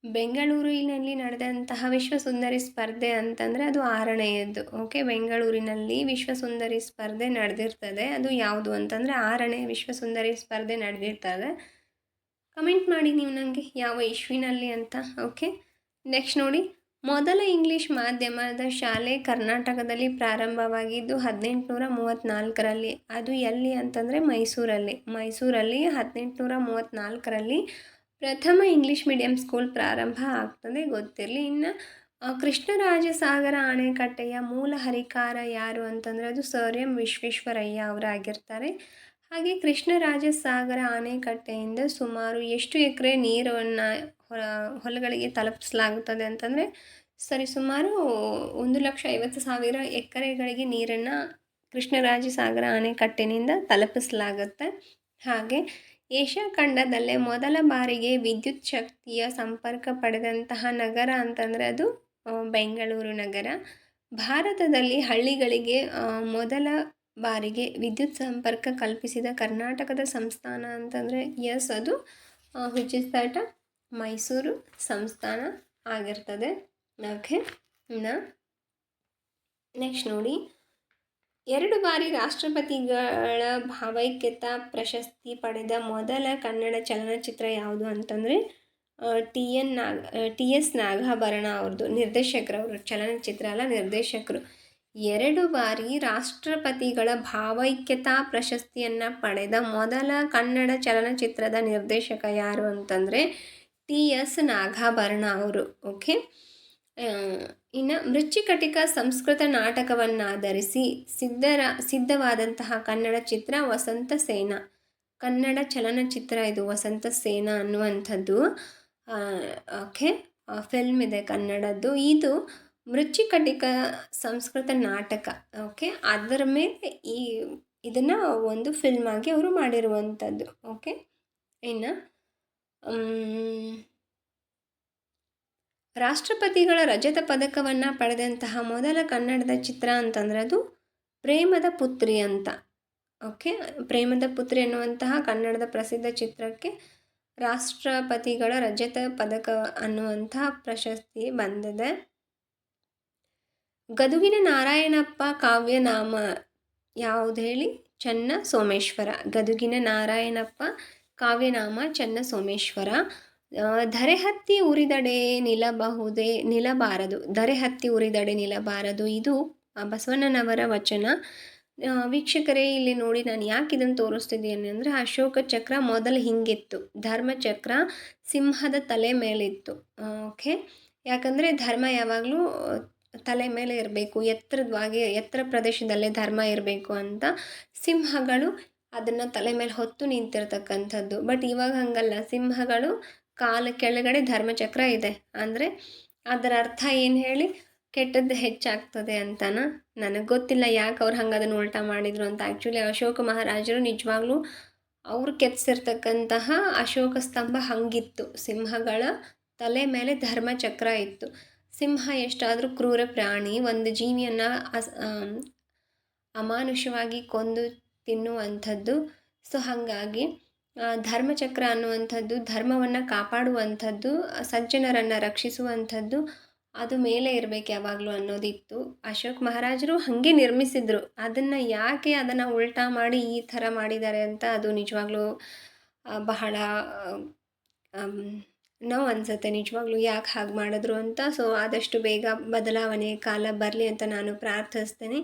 ಬೆಂಗಳೂರಿನಲ್ಲಿ ನಡೆದಂತಹ ವಿಶ್ವಸುಂದರಿ ಸ್ಪರ್ಧೆ ಅಂತಂದರೆ ಅದು 6ನೇಯದ್ದು. ಓಕೆ. ಬೆಂಗಳೂರಿನಲ್ಲಿ ವಿಶ್ವಸುಂದರಿ ಸ್ಪರ್ಧೆ ನಡೆದಿರ್ತದೆ. ಅದು ಯಾವುದು ಅಂತಂದರೆ 6ನೇ ವಿಶ್ವಸುಂದರಿ ಸ್ಪರ್ಧೆ ನಡೆದಿರ್ತದೆ. ಕಮೆಂಟ್ ಮಾಡಿ ನೀವು ನನಗೆ ಯಾವ ಇಶ್ವಿನಲ್ಲಿ ಅಂತ. ಓಕೆ. ನೆಕ್ಸ್ಟ್ ನೋಡಿ, ಮೊದಲ ಇಂಗ್ಲೀಷ್ ಮಾಧ್ಯಮದ ಶಾಲೆ ಕರ್ನಾಟಕದಲ್ಲಿ ಪ್ರಾರಂಭವಾಗಿದ್ದು 1834ರಲ್ಲಿ. ಅದು ಎಲ್ಲಿ ಅಂತಂದರೆ ಮೈಸೂರಲ್ಲಿ 1834ರಲ್ಲಿ ಪ್ರಥಮ ಇಂಗ್ಲೀಷ್ ಮೀಡಿಯಂ ಸ್ಕೂಲ್ ಪ್ರಾರಂಭ ಆಗ್ತದೆ ಗೊತ್ತಿರಲಿ. ಇನ್ನು ಕೃಷ್ಣರಾಜಸಾಗರ ಅಣೆಕಟ್ಟೆಯ ಮೂಲ ಹರಿಕಾರ ಯಾರು ಅಂತಂದರೆ ಅದು ಸರ್ ಎಂ ವಿಶ್ವೇಶ್ವರಯ್ಯ ಅವರಾಗಿರ್ತಾರೆ. ಹಾಗೆ ಕೃಷ್ಣರಾಜಸಾಗರ ಅಣೆಕಟ್ಟೆಯಿಂದ ಸುಮಾರು ಎಷ್ಟು ಎಕರೆ ನೀರನ್ನು ಹೊಲಗಳಿಗೆ ತಲುಪಿಸಲಾಗುತ್ತದೆ ಅಂತಂದರೆ ಸರಿಸುಮಾರು 1,50,000 ಎಕರೆಗಳಿಗೆ ನೀರನ್ನು ಕೃಷ್ಣರಾಜಸಾಗರ ಅಣೆಕಟ್ಟಿನಿಂದ ತಲುಪಿಸಲಾಗುತ್ತೆ. ಹಾಗೆ ಏಷ್ಯಾ ಖಂಡದಲ್ಲೇ ಮೊದಲ ಬಾರಿಗೆ ವಿದ್ಯುತ್ ಶಕ್ತಿಯ ಸಂಪರ್ಕ ಪಡೆದಂತಹ ನಗರ ಅಂತಂದರೆ ಅದು ಬೆಂಗಳೂರು ನಗರ. ಭಾರತದಲ್ಲಿ ಹಳ್ಳಿಗಳಿಗೆ ಮೊದಲ ಬಾರಿಗೆ ವಿದ್ಯುತ್ ಸಂಪರ್ಕ ಕಲ್ಪಿಸಿದ ಕರ್ನಾಟಕದ ಸಂಸ್ಥಾನ ಅಂತಂದರೆ ಎಸ್ ಅದು ವಿಚ್ ಇಸ್ ದಟ್ ಮೈಸೂರು ಸಂಸ್ಥಾನ ಆಗಿರ್ತದೆ. ಓಕೆ, ಇನ್ನು ನೆಕ್ಸ್ಟ್ ನೋಡಿ, 2 ಬಾರಿ ರಾಷ್ಟ್ರಪತಿಗಳ ಭಾವೈಕ್ಯತಾ ಪ್ರಶಸ್ತಿ ಪಡೆದ ಮೊದಲ ಕನ್ನಡ ಚಲನಚಿತ್ರ ಯಾವುದು ಅಂತಂದರೆ ಟಿ ಎಸ್ ನಾಗಾಭರಣ ಅವ್ರದ್ದು, ನಿರ್ದೇಶಕರವರು, ಚಲನಚಿತ್ರ ಅಲ್ಲ ನಿರ್ದೇಶಕರು. 2 ಬಾರಿ ರಾಷ್ಟ್ರಪತಿಗಳ ಭಾವೈಕ್ಯತಾ ಪ್ರಶಸ್ತಿಯನ್ನು ಪಡೆದ ಮೊದಲ ಕನ್ನಡ ಚಲನಚಿತ್ರದ ನಿರ್ದೇಶಕ ಯಾರು ಅಂತಂದರೆ ಟಿ ಎಸ್ ನಾಗಾಭರಣ ಅವರು. ಓಕೆ, ಇನ್ನು ಮೃಚ್ಚಿಕಟಿಕ ಸಂಸ್ಕೃತ ನಾಟಕವನ್ನಾಧರಿಸಿ ಸಿದ್ಧವಾದಂತಹ ಕನ್ನಡ ಚಿತ್ರ ವಸಂತ ಸೇನ. ಕನ್ನಡ ಚಲನಚಿತ್ರ ಇದು ವಸಂತ ಸೇನ ಅನ್ನುವಂಥದ್ದು. ಓಕೆ, ಫಿಲ್ಮ್ ಇದೆ ಕನ್ನಡದ್ದು. ಇದು ಮೃಚ್ಚಿಕಟಿಕ ಸಂಸ್ಕೃತ ನಾಟಕ. ಓಕೆ, ಅದರ ಮೇಲೆ ಇದನ್ನು ಒಂದು ಫಿಲ್ಮ್ ಆಗಿ ಅವರು ಮಾಡಿರುವಂಥದ್ದು. ಓಕೆ, ಇನ್ನು ರಾಷ್ಟ್ರಪತಿಗಳ ರಜತ ಪದಕವನ್ನು ಪಡೆದಂತಹ ಮೊದಲ ಕನ್ನಡದ ಚಿತ್ರ ಅಂತಂದರೆ ಅದು ಪ್ರೇಮದ ಪುತ್ರಿ ಅಂತ. ಓಕೆ, ಪ್ರೇಮದ ಪುತ್ರಿ ಅನ್ನುವಂತಹ ಕನ್ನಡದ ಪ್ರಸಿದ್ಧ ಚಿತ್ರಕ್ಕೆ ರಾಷ್ಟ್ರಪತಿಗಳ ರಜತ ಪದಕ ಅನ್ನುವಂತಹ ಪ್ರಶಸ್ತಿ ಬಂದಿದೆ. ಗದುಗಿನ ನಾರಾಯಣಪ್ಪ ಕಾವ್ಯನಾಮ ಯಾವುದು ಹೇಳಿ? ಚನ್ನ ಸೋಮೇಶ್ವರ. ಗದುಗಿನ ನಾರಾಯಣಪ್ಪ ಕಾವ್ಯನಾಮ ಚನ್ನ ಸೋಮೇಶ್ವರ. ಧರೆ ಹತ್ತಿ ಉರಿದಡೆ ನಿಲ್ಲಬಾರದು. ಧರೆ ಹತ್ತಿ ಉರಿದಡೆ ನಿಲ್ಲಬಾರದು, ಇದು ಬಸವಣ್ಣನವರ ವಚನ. ವೀಕ್ಷಕರೇ, ಇಲ್ಲಿ ನೋಡಿ, ನಾನು ಯಾಕೆ ಇದನ್ನು ತೋರಿಸ್ತಿದ್ದೀನಿ ಅಂದರೆ ಅಶೋಕ ಚಕ್ರ ಮೊದಲು ಹಿಂಗಿತ್ತು, ಧರ್ಮಚಕ್ರ ಸಿಂಹದ ತಲೆ ಮೇಲಿತ್ತು. ಓಕೆ, ಯಾಕಂದರೆ ಧರ್ಮ ಯಾವಾಗಲೂ ತಲೆ ಮೇಲೆ ಇರಬೇಕು, ಎತ್ತರ ಪ್ರದೇಶದಲ್ಲೇ ಧರ್ಮ ಇರಬೇಕು ಅಂತ ಸಿಂಹಗಳು ಅದನ್ನು ತಲೆ ಮೇಲೆ ಹೊತ್ತು ನಿಂತಿರ್ತಕ್ಕಂಥದ್ದು. ಬಟ್ ಇವಾಗ ಹಂಗಲ್ಲ, ಸಿಂಹಗಳು ಕಾಲ ಕೆಳಗಡೆ ಧರ್ಮಚಕ್ರ ಇದೆ ಅಂದರೆ ಅದರ ಅರ್ಥ ಏನು ಹೇಳಿ? ಕೆಟ್ಟದ್ದು ಹೆಚ್ಚಾಗ್ತದೆ ಅಂತನ. ನನಗೆ ಗೊತ್ತಿಲ್ಲ ಯಾಕೆ ಅವ್ರು ಹಂಗೆ ಅದನ್ನು ಉಲ್ಟಾ ಮಾಡಿದರು ಅಂತ. ಆ್ಯಕ್ಚುಲಿ ಅಶೋಕ ಮಹಾರಾಜರು ನಿಜವಾಗ್ಲೂ ಅವರು ಕೆತ್ತಿಸಿರ್ತಕ್ಕಂತಹ ಅಶೋಕ ಸ್ತಂಭ ಹಂಗಿತ್ತು, ಸಿಂಹಗಳ ತಲೆ ಮೇಲೆ ಧರ್ಮಚಕ್ರ ಇತ್ತು. ಸಿಂಹ ಎಷ್ಟಾದರೂ ಕ್ರೂರ ಪ್ರಾಣಿ, ಒಂದು ಜೀವಿಯನ್ನು ಅಮಾನುಷವಾಗಿ ಕೊಂದು ತಿನ್ನುವಂಥದ್ದು. ಸೊ ಹಾಗಾಗಿ ಧರ್ಮಚಕ್ರ ಅನ್ನುವಂಥದ್ದು ಧರ್ಮವನ್ನು ಕಾಪಾಡುವಂಥದ್ದು, ಸಜ್ಜನರನ್ನು ರಕ್ಷಿಸುವಂಥದ್ದು, ಅದು ಮೇಲೆ ಇರಬೇಕು ಯಾವಾಗಲೂ ಅನ್ನೋದಿತ್ತು. ಅಶೋಕ್ ಮಹಾರಾಜರು ಹಾಗೆ ನಿರ್ಮಿಸಿದರು. ಅದನ್ನು ಉಲ್ಟಾ ಮಾಡಿ ಈ ಥರ ಮಾಡಿದ್ದಾರೆ ಅಂತ ಅದು ನಿಜವಾಗ್ಲೂ ಬಹಳ ನೋವು ಅನಿಸುತ್ತೆ ನಿಜವಾಗ್ಲೂ, ಯಾಕೆ ಹಾಗೆ ಮಾಡಿದ್ರು ಅಂತ. ಸೊ ಆದಷ್ಟು ಬೇಗ ಬದಲಾವಣೆ ಕಾಲ ಬರಲಿ ಅಂತ ನಾನು ಪ್ರಾರ್ಥಿಸ್ತೇನೆ.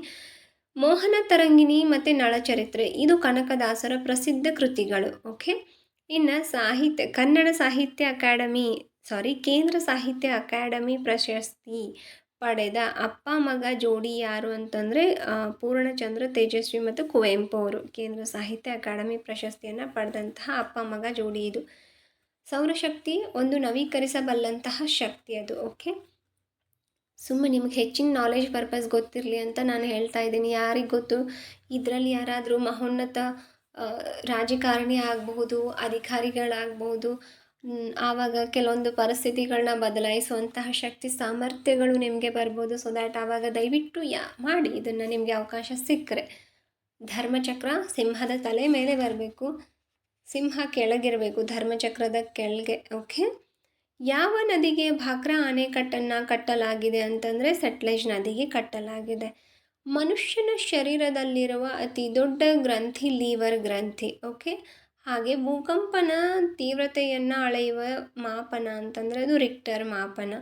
ಮೋಹನ ತರಂಗಿಣಿ ಮತ್ತು ನಳಚರಿತ್ರೆ ಇದು ಕನಕದಾಸರ ಪ್ರಸಿದ್ಧ ಕೃತಿಗಳು. ಓಕೆ, ಇನ್ನು ಕನ್ನಡ ಸಾಹಿತ್ಯ ಅಕಾಡೆಮಿ ಕೇಂದ್ರ ಸಾಹಿತ್ಯ ಅಕಾಡೆಮಿ ಪ್ರಶಸ್ತಿ ಪಡೆದ ಅಪ್ಪ ಮಗ ಜೋಡಿ ಯಾರು ಅಂತಂದರೆ ಪೂರ್ಣಚಂದ್ರ ತೇಜಸ್ವಿ ಮತ್ತು ಕುವೆಂಪು ಅವರು ಕೇಂದ್ರ ಸಾಹಿತ್ಯ ಅಕಾಡೆಮಿ ಪ್ರಶಸ್ತಿಯನ್ನು ಪಡೆದಂತಹ ಅಪ್ಪ ಮಗ ಜೋಡಿ ಇದು. ಸೌರಶಕ್ತಿ ಒಂದು ನವೀಕರಿಸಬಲ್ಲಂತಹ ಶಕ್ತಿ ಅದು. ಓಕೆ, ಸುಮ್ಮನೆ ನಿಮಗೆ ಹೆಚ್ಚಿನ ನಾಲೆಜ್ ಪರ್ಪಸ್ ಗೊತ್ತಿರಲಿ ಅಂತ ನಾನು ಹೇಳ್ತಾ ಇದ್ದೀನಿ. ಯಾರಿಗೆ ಗೊತ್ತು, ಇದರಲ್ಲಿ ಯಾರಾದರೂ ಮಹೋನ್ನತ ರಾಜಕಾರಣಿ ಆಗಬಹುದು, ಅಧಿಕಾರಿಗಳಾಗಬಹುದು. ಆವಾಗ ಕೆಲವೊಂದು ಪರಿಸ್ಥಿತಿಗಳನ್ನ ಬದಲಾಯಿಸುವಂತಹ ಶಕ್ತಿ ಸಾಮರ್ಥ್ಯಗಳು ನಿಮಗೆ ಬರ್ಬೋದು. ಸೊ ದ್ಯಾಟ್ ಆವಾಗ ದಯವಿಟ್ಟು ಮಾಡಿ, ಇದನ್ನು ನಿಮಗೆ ಅವಕಾಶ ಸಿಕ್ಕರೆ. ಧರ್ಮಚಕ್ರ ಸಿಂಹದ ತಲೆ ಮೇಲೆ ಬರಬೇಕು, ಸಿಂಹ ಕೆಳಗಿರಬೇಕು, ಧರ್ಮಚಕ್ರದ ಕೆಳಗೆ. ಓಕೆ, ಯಾವ ನದಿಗೆ ಭಾಕ್ರಾ ಅಣೆಕಟ್ಟನ್ನು ಕಟ್ಟಲಾಗಿದೆ ಅಂತಂದರೆ ಸಟ್ಲೆಜ್ ನದಿಗೆ ಕಟ್ಟಲಾಗಿದೆ. ಮನುಷ್ಯನ ಶರೀರದಲ್ಲಿರುವ ಅತಿ ದೊಡ್ಡ ಗ್ರಂಥಿ ಲೀವರ್ ಗ್ರಂಥಿ. ಓಕೆ, ಹಾಗೆ ಭೂಕಂಪನ ತೀವ್ರತೆಯನ್ನು ಅಳೆಯುವ ಮಾಪನ ಅಂತಂದರೆ ಅದು ರಿಕ್ಟರ್ ಮಾಪನ.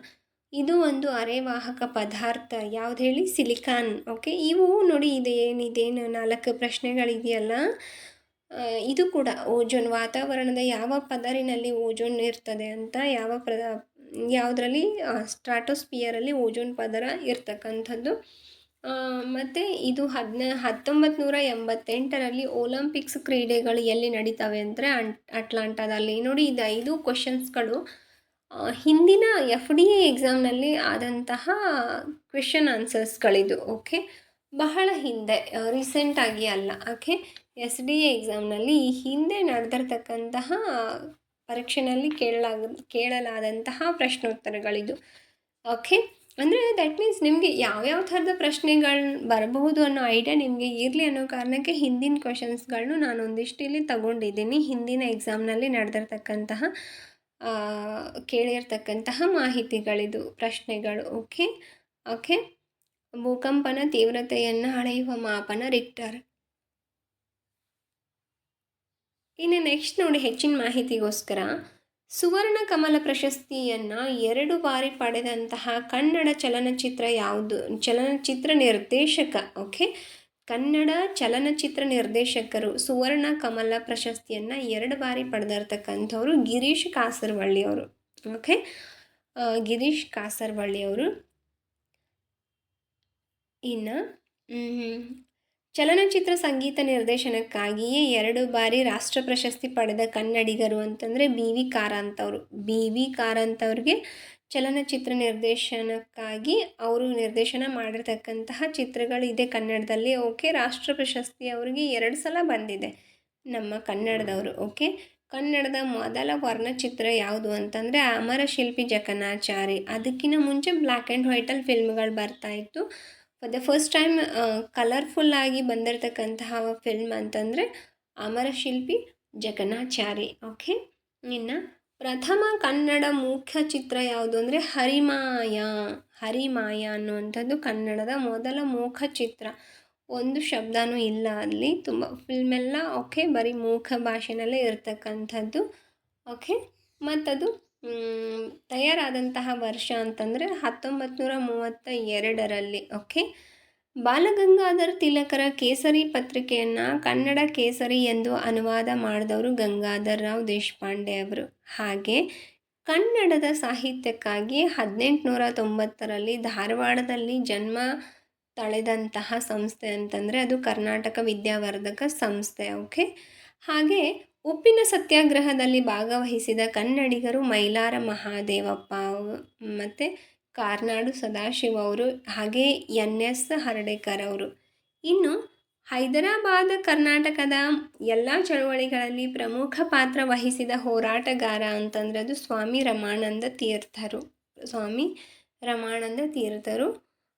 ಇದು ಒಂದು ಅರೆವಾಹಕ ಪದಾರ್ಥ, ಯಾವ್ದು ಹೇಳಿ? ಸಿಲಿಕಾನ್. ಓಕೆ, ಇವು ನೋಡಿ, ಇದೇನು 4 ಪ್ರಶ್ನೆಗಳಿದೆಯಲ್ಲ, ಇದು ಕೂಡ ಓಜೋನ್, ವಾತಾವರಣದ ಯಾವ ಪದರಿನಲ್ಲಿ ಓಜೋನ್ ಇರ್ತದೆ ಅಂತ, ಯಾವುದರಲ್ಲಿ ಸ್ಟ್ರಾಟೋಸ್ಪಿಯರಲ್ಲಿ ಓಜೋನ್ ಪದರ ಇರ್ತಕ್ಕಂಥದ್ದು. ಮತ್ತು ಇದು 1988ರಲ್ಲಿ ಒಲಿಂಪಿಕ್ಸ್ ಕ್ರೀಡೆಗಳು ಎಲ್ಲಿ ನಡೀತವೆ ಅಂದರೆ ಅಟ್ಲಾಂಟಾದಲ್ಲಿ. ನೋಡಿ, ಇದು 5 ಕ್ವಶನ್ಸ್ಗಳು ಹಿಂದಿನ FDA ಎಕ್ಸಾಮ್ನಲ್ಲಿ ಆದಂತಹ ಕ್ವೆಶನ್ ಆನ್ಸರ್ಸ್ಗಳಿದು. ಓಕೆ, ಬಹಳ ಹಿಂದೆ, ರೀಸೆಂಟಾಗಿ ಅಲ್ಲ. ಓಕೆ, SDA ಎಕ್ಸಾಮ್ನಲ್ಲಿ ಈ ಹಿಂದೆ ನಡೆದಿರ್ತಕ್ಕಂತಹ ಪರೀಕ್ಷೆಯಲ್ಲಿ ಕೇಳಲಾದಂತಹ ಪ್ರಶ್ನೋತ್ತರಗಳಿದು. ಓಕೆ, ಅಂದರೆ ದಟ್ ಮೀನ್ಸ್ ನಿಮಗೆ ಯಾವ್ಯಾವ ಥರದ ಪ್ರಶ್ನೆಗಳು ಬರಬಹುದು ಅನ್ನೋ ಐಡಿಯಾ ನಿಮಗೆ ಇರಲಿ ಅನ್ನೋ ಕಾರಣಕ್ಕೆ ಹಿಂದಿನ ಕ್ವಶನ್ಸ್ಗಳನ್ನೂ ನಾನು ಒಂದಿಷ್ಟು ಇಲ್ಲಿ ತಗೊಂಡಿದ್ದೀನಿ. ಹಿಂದಿನ ಎಕ್ಸಾಮ್ನಲ್ಲಿ ನಡೆದಿರ್ತಕ್ಕಂತಹ ಕೇಳಿರ್ತಕ್ಕಂತಹ ಮಾಹಿತಿಗಳಿದು, ಪ್ರಶ್ನೆಗಳು. ಓಕೆ ಓಕೆ ಭೂಕಂಪನ ತೀವ್ರತೆಯನ್ನು ಅಳೆಯುವ ಮಾಪನ ರಿಕ್ಟರ್. ಇನ್ನು ನೆಕ್ಸ್ಟ್ ನೋಡಿ, ಹೆಚ್ಚಿನ ಮಾಹಿತಿಗೋಸ್ಕರ ಸುವರ್ಣ ಕಮಲ ಪ್ರಶಸ್ತಿಯನ್ನು 2 ಬಾರಿ ಪಡೆದಂತಹ ಕನ್ನಡ ಚಲನಚಿತ್ರ ಯಾವುದು? ಚಲನಚಿತ್ರ ನಿರ್ದೇಶಕ. ಓಕೆ, ಕನ್ನಡ ಚಲನಚಿತ್ರ ನಿರ್ದೇಶಕರು ಸುವರ್ಣ ಕಮಲ ಪ್ರಶಸ್ತಿಯನ್ನು 2 ಬಾರಿ ಪಡೆದಿರ್ತಕ್ಕಂಥವ್ರು ಗಿರೀಶ್ ಕಾಸರವಳ್ಳಿಯವರು. ಓಕೆ, ಗಿರೀಶ್ ಕಾಸರವಳ್ಳಿಯವರು. ಇನ್ನು ಚಲನಚಿತ್ರ ಸಂಗೀತ ನಿರ್ದೇಶನಕ್ಕಾಗಿಯೇ 2 ಬಾರಿ ರಾಷ್ಟ್ರ ಪ್ರಶಸ್ತಿ ಪಡೆದ ಕನ್ನಡಿಗರು ಅಂತಂದರೆ BV ಕಾರಂತ್ ಅವರು. BV ಕಾರಂತ್ ಅವ್ರಿಗೆ ಚಲನಚಿತ್ರ ನಿರ್ದೇಶನಕ್ಕಾಗಿ ಅವರು ನಿರ್ದೇಶನ ಮಾಡಿರ್ತಕ್ಕಂತಹ ಚಿತ್ರಗಳಿದೆ ಕನ್ನಡದಲ್ಲಿ. ಓಕೆ, ರಾಷ್ಟ್ರ ಪ್ರಶಸ್ತಿ ಅವರಿಗೆ 2 ಸಲ ಬಂದಿದೆ ನಮ್ಮ ಕನ್ನಡದವರು. ಓಕೆ, ಕನ್ನಡದ ಮೊದಲ ವರ್ಣಚಿತ್ರ ಯಾವುದು ಅಂತಂದರೆ ಅಮರಶಿಲ್ಪಿ ಜಕಣಾಚಾರಿ. ಅದಕ್ಕಿಂತ ಮುಂಚೆ ಬ್ಲ್ಯಾಕ್ ಆ್ಯಂಡ್ ವೈಟಲ್ಲಿ ಫಿಲ್ಮ್ಗಳು ಬರ್ತಾಯಿತ್ತು. ಫಾರ್ ದ ಫಸ್ಟ್ ಟೈಮ್ ಕಲರ್ಫುಲ್ಲಾಗಿ ಬಂದಿರತಕ್ಕಂತಹ ಫಿಲ್ಮ್ ಅಂತಂದರೆ ಅಮರಶಿಲ್ಪಿ ಜಕಣಾಚಾರಿ. ಓಕೆ, ಇನ್ನು ಪ್ರಥಮ ಕನ್ನಡ ಮುಖ್ಯ ಚಿತ್ರ ಯಾವುದು ಅಂದರೆ ಹರಿಮಾಯ. ಹರಿಮಾಯ ಅನ್ನುವಂಥದ್ದು ಕನ್ನಡದ ಮೊದಲ ಮೂಕ ಚಿತ್ರ. ಒಂದು ಶಬ್ದನೂ ಇಲ್ಲ ಅಲ್ಲಿ, ತುಂಬ ಫಿಲ್ಮೆಲ್ಲ ಓಕೆ ಬರೀ ಮೂಕ ಭಾಷೆನಲ್ಲೇ ಇರ್ತಕ್ಕಂಥದ್ದು. ಓಕೆ, ಮತ್ತದು ತಯಾರಾದಂತಹ ವರ್ಷ ಅಂತಂದರೆ 1932ರಲ್ಲಿ. ಓಕೆ, ಬಾಲಗಂಗಾಧರ ತಿಲಕರ ಕೇಸರಿ ಪತ್ರಿಕೆಯನ್ನು ಕನ್ನಡ ಕೇಸರಿ ಎಂದು ಅನುವಾದ ಮಾಡಿದವರು ಗಂಗಾಧರ್ ರಾವ್ ದೇಶಪಾಂಡೆ ಅವರು. ಹಾಗೆ ಕನ್ನಡದ ಸಾಹಿತ್ಯಕ್ಕಾಗಿ 1890ರಲ್ಲಿ ಧಾರವಾಡದಲ್ಲಿ ಜನ್ಮ ತಳೆದಂತಹ ಸಂಸ್ಥೆ ಅಂತಂದರೆ ಅದು ಕರ್ನಾಟಕ ವಿದ್ಯಾವರ್ಧಕ ಸಂಸ್ಥೆ. ಓಕೆ, ಹಾಗೆ ಉಪ್ಪಿನ ಸತ್ಯಾಗ್ರಹದಲ್ಲಿ ಭಾಗವಹಿಸಿದ ಕನ್ನಡಿಗರು ಮೈಲಾರ ಮಹಾದೇವಪ್ಪ ಮತ್ತು ಕಾರ್ನಾಡು ಸದಾಶಿವ ಅವರು, ಹಾಗೆ NS ಹರ್ಡೇಕರ್ ಅವರು. ಇನ್ನು ಹೈದರಾಬಾದ್ ಕರ್ನಾಟಕದ ಎಲ್ಲ ಚಳುವಳಿಗಳಲ್ಲಿ ಪ್ರಮುಖ ಪಾತ್ರ ವಹಿಸಿದ ಹೋರಾಟಗಾರ ಅಂತಂದರೆ ಅದು ಸ್ವಾಮಿ ರಮಾನಂದ ತೀರ್ಥರು. ಸ್ವಾಮಿ ರಮಾನಂದ ತೀರ್ಥರು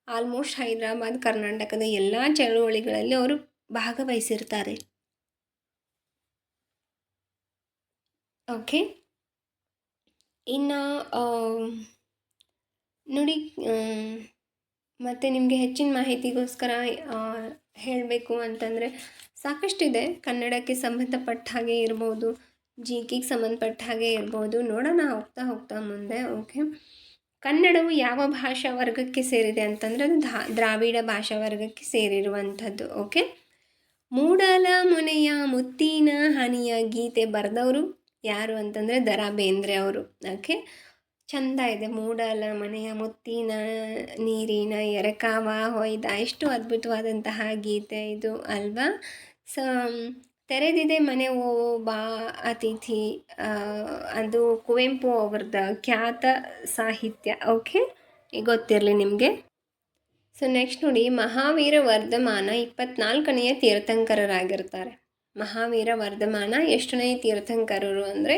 ಆಲ್ಮೋಸ್ಟ್ ಹೈದರಾಬಾದ್ ಕರ್ನಾಟಕದ ಎಲ್ಲ ಚಳುವಳಿಗಳಲ್ಲಿ ಅವರು ಭಾಗವಹಿಸಿರ್ತಾರೆ. ಓಕೆ, ಇನ್ನು ನೋಡಿ, ಮತ್ತು ನಿಮಗೆ ಹೆಚ್ಚಿನ ಮಾಹಿತಿಗೋಸ್ಕರ ಹೇಳಬೇಕು ಅಂತಂದರೆ ಸಾಕಷ್ಟಿದೆ. ಕನ್ನಡಕ್ಕೆ ಸಂಬಂಧಪಟ್ಟ ಹಾಗೆ ಇರ್ಬೋದು, GKಗೆ ಸಂಬಂಧಪಟ್ಟ ಹಾಗೆ ಇರ್ಬೋದು. ನೋಡೋಣ ಹೋಗ್ತಾ ಮುಂದೆ. ಓಕೆ, ಕನ್ನಡವು ಯಾವ ಭಾಷಾ ವರ್ಗಕ್ಕೆ ಸೇರಿದೆ ಅಂತಂದರೆ ಅದು ದ್ರಾವಿಡ ಭಾಷಾ ವರ್ಗಕ್ಕೆ ಸೇರಿರುವಂಥದ್ದು. ಓಕೆ, ಮೂಡಲ ಮೊನೆಯ ಮುತ್ತಿನ ಹನಿಯ ಗೀತೆ ಬರೆದವರು ಯಾರು ಅಂತಂದರೆ ದ ರಾ ಬೇಂದ್ರೆ ಅವರು. ಓಕೆ, ಚಂದ ಇದೆ. ಮೂಡಲ ಮನೆಯ ಮುತ್ತಿನ ನೀರಿನ ಎರಕಾವ ಹೊಯ್ದ, ಎಷ್ಟು ಅದ್ಭುತವಾದಂತಹ ಗೀತೆ ಇದು ಅಲ್ವಾ. ಸೊ ತೆರೆದಿದೆ ಮನೆ ಓ ಬಾ ಅತಿಥಿ, ಅದು ಕುವೆಂಪು ಅವ್ರದ್ದು ಖ್ಯಾತ ಸಾಹಿತ್ಯ. ಓಕೆ, ಗೊತ್ತಿರಲಿ ನಿಮಗೆ. ಸೊ ನೆಕ್ಸ್ಟ್ ನೋಡಿ, ಮಹಾವೀರ ವರ್ಧಮಾನ 24ನೆಯ ತೀರ್ಥಂಕರರಾಗಿರ್ತಾರೆ. ಮಹಾವೀರ ವರ್ಧಮಾನ ಎಷ್ಟನೆಯ ತೀರ್ಥಂಕರರು ಅಂದರೆ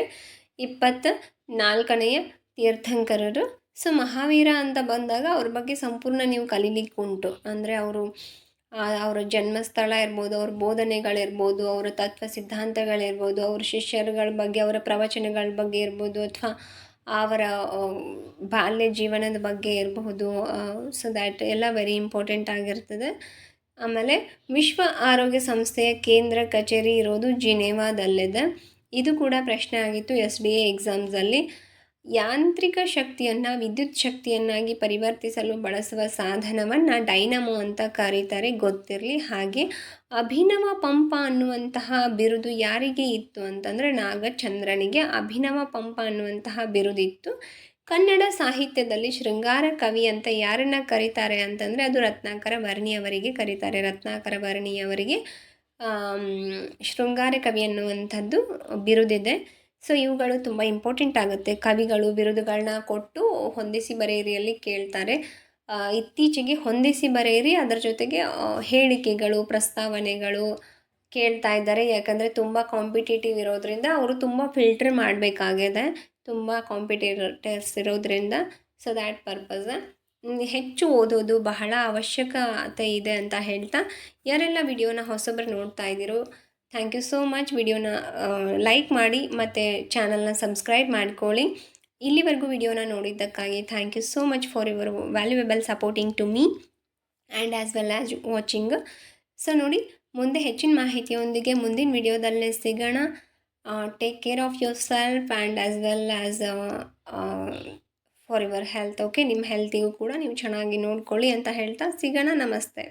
24ನೆಯ ತೀರ್ಥಂಕರರು. ಸೊ ಮಹಾವೀರ ಅಂತ ಬಂದಾಗ ಅವ್ರ ಬಗ್ಗೆ ಸಂಪೂರ್ಣ ನೀವು ಕಲೀಲಿಕ್ಕುಂಟು. ಅಂದರೆ ಅವರ ಜನ್ಮಸ್ಥಳ ಇರ್ಬೋದು, ಅವ್ರ ಬೋಧನೆಗಳಿರ್ಬೋದು, ಅವರ ತತ್ವ ಸಿದ್ಧಾಂತಗಳಿರ್ಬೋದು, ಅವ್ರ ಶಿಷ್ಯರುಗಳ ಬಗ್ಗೆ, ಅವರ ಪ್ರವಚನಗಳ ಬಗ್ಗೆ ಇರ್ಬೋದು, ಅಥವಾ ಅವರ ಬಾಲ್ಯ ಜೀವನದ ಬಗ್ಗೆ ಇರಬಹುದು. ಸೊ ದ್ಯಾಟ್ ಎಲ್ಲ ವೆರಿ ಇಂಪಾರ್ಟೆಂಟ್ ಆಗಿರ್ತದೆ. ಆಮೇಲೆ ವಿಶ್ವ ಆರೋಗ್ಯ ಸಂಸ್ಥೆಯ ಕೇಂದ್ರ ಕಚೇರಿ ಇರೋದು ಜಿನೇವಾದಲ್ಲಿದೆ. ಇದು ಕೂಡ ಪ್ರಶ್ನೆ ಆಗಿತ್ತು SDA ಎಕ್ಸಾಮ್ಸಲ್ಲಿ. ಯಾಂತ್ರಿಕ ಶಕ್ತಿಯನ್ನು ವಿದ್ಯುತ್ ಶಕ್ತಿಯನ್ನಾಗಿ ಪರಿವರ್ತಿಸಲು ಬಳಸುವ ಸಾಧನವನ್ನು ಡೈನಮೋ ಅಂತ ಕರೀತಾರೆ, ಗೊತ್ತಿರಲಿ. ಹಾಗೆ ಅಭಿನವ ಪಂಪ ಅನ್ನುವಂತಹ ಬಿರುದು ಯಾರಿಗೆ ಇತ್ತು ಅಂತಂದರೆ ನಾಗಚಂದ್ರನಿಗೆ ಅಭಿನವ ಪಂಪ ಅನ್ನುವಂತಹ ಬಿರುದಿತ್ತು. ಕನ್ನಡ ಸಾಹಿತ್ಯದಲ್ಲಿ ಶೃಂಗಾರ ಕವಿ ಅಂತ ಯಾರನ್ನು ಕರೀತಾರೆ ಅಂತಂದರೆ ಅದು ರತ್ನಾಕರ ವರ್ಣಿಯವರಿಗೆ ಕರೀತಾರೆ. ರತ್ನಾಕರ ವರ್ಣಿಯವರಿಗೆ ಶೃಂಗಾರ ಕವಿ ಅನ್ನುವಂಥದ್ದು ಬಿರುದಿದೆ. ಸೊ ಇವುಗಳು ತುಂಬ ಇಂಪಾರ್ಟೆಂಟ್ ಆಗುತ್ತೆ. ಕವಿಗಳು ಬಿರುದುಗಳನ್ನ ಕೊಟ್ಟು ಹೊಂದಿಸಿ ಬರೆಯಿರಿಯಲ್ಲಿ ಕೇಳ್ತಾರೆ. ಇತ್ತೀಚೆಗೆ ಹೊಂದಿಸಿ ಬರೆಯಿರಿ, ಅದರ ಜೊತೆಗೆ ಹೇಳಿಕೆಗಳು, ಪ್ರಸ್ತಾವನೆಗಳು ಕೇಳ್ತಾ ಇದ್ದಾರೆ. ಯಾಕಂದರೆ ತುಂಬ ಕಾಂಪಿಟೇಟಿವ್ ಇರೋದ್ರಿಂದ ಅವರು ತುಂಬ ಫಿಲ್ಟರ್ ಮಾಡಬೇಕಾಗಿದೆ, ತುಂಬ ಕಾಂಪಿಟೇಟರ್ಸ್ ಇರೋದ್ರಿಂದ. ಸೊ ದ್ಯಾಟ್ ಪರ್ಪಸ್ ಹೆಚ್ಚು ಓದೋದು ಬಹಳ ಅವಶ್ಯಕತೆ ಇದೆ ಅಂತ ಹೇಳ್ತಾ, ಯಾರೆಲ್ಲ ವಿಡಿಯೋನ ಹೊಸೊಬ್ಬರು ನೋಡ್ತಾ ಇದ್ದೀರೋ ಥ್ಯಾಂಕ್ ಯು ಸೋ ಮಚ್. ವಿಡಿಯೋನ ಲೈಕ್ ಮಾಡಿ ಮತ್ತು ಚಾನಲ್ನ ಸಬ್ಸ್ಕ್ರೈಬ್ ಮಾಡ್ಕೊಳ್ಳಿ. ಇಲ್ಲಿವರೆಗೂ ವಿಡಿಯೋನ ನೋಡಿದ್ದಕ್ಕಾಗಿ thank you so much for your valuable supporting to me and as well as watching. So ನೋಡಿ, ಮುಂದೆ ಹೆಚ್ಚಿನ ಮಾಹಿತಿಯೊಂದಿಗೆ ಮುಂದಿನ ವಿಡಿಯೋದಲ್ಲೇ ಸಿಗೋಣ. Take care of yourself and as well as for your health. Okay, ನಿಮ್ಮ ಹೆಲ್ತಿಗೂ ಕೂಡ ನೀವು ಚೆನ್ನಾಗಿ ನೋಡ್ಕೊಳ್ಳಿ ಅಂತ ಹೇಳ್ತಾ ಸಿಗೋಣ. ನಮಸ್ತೆ.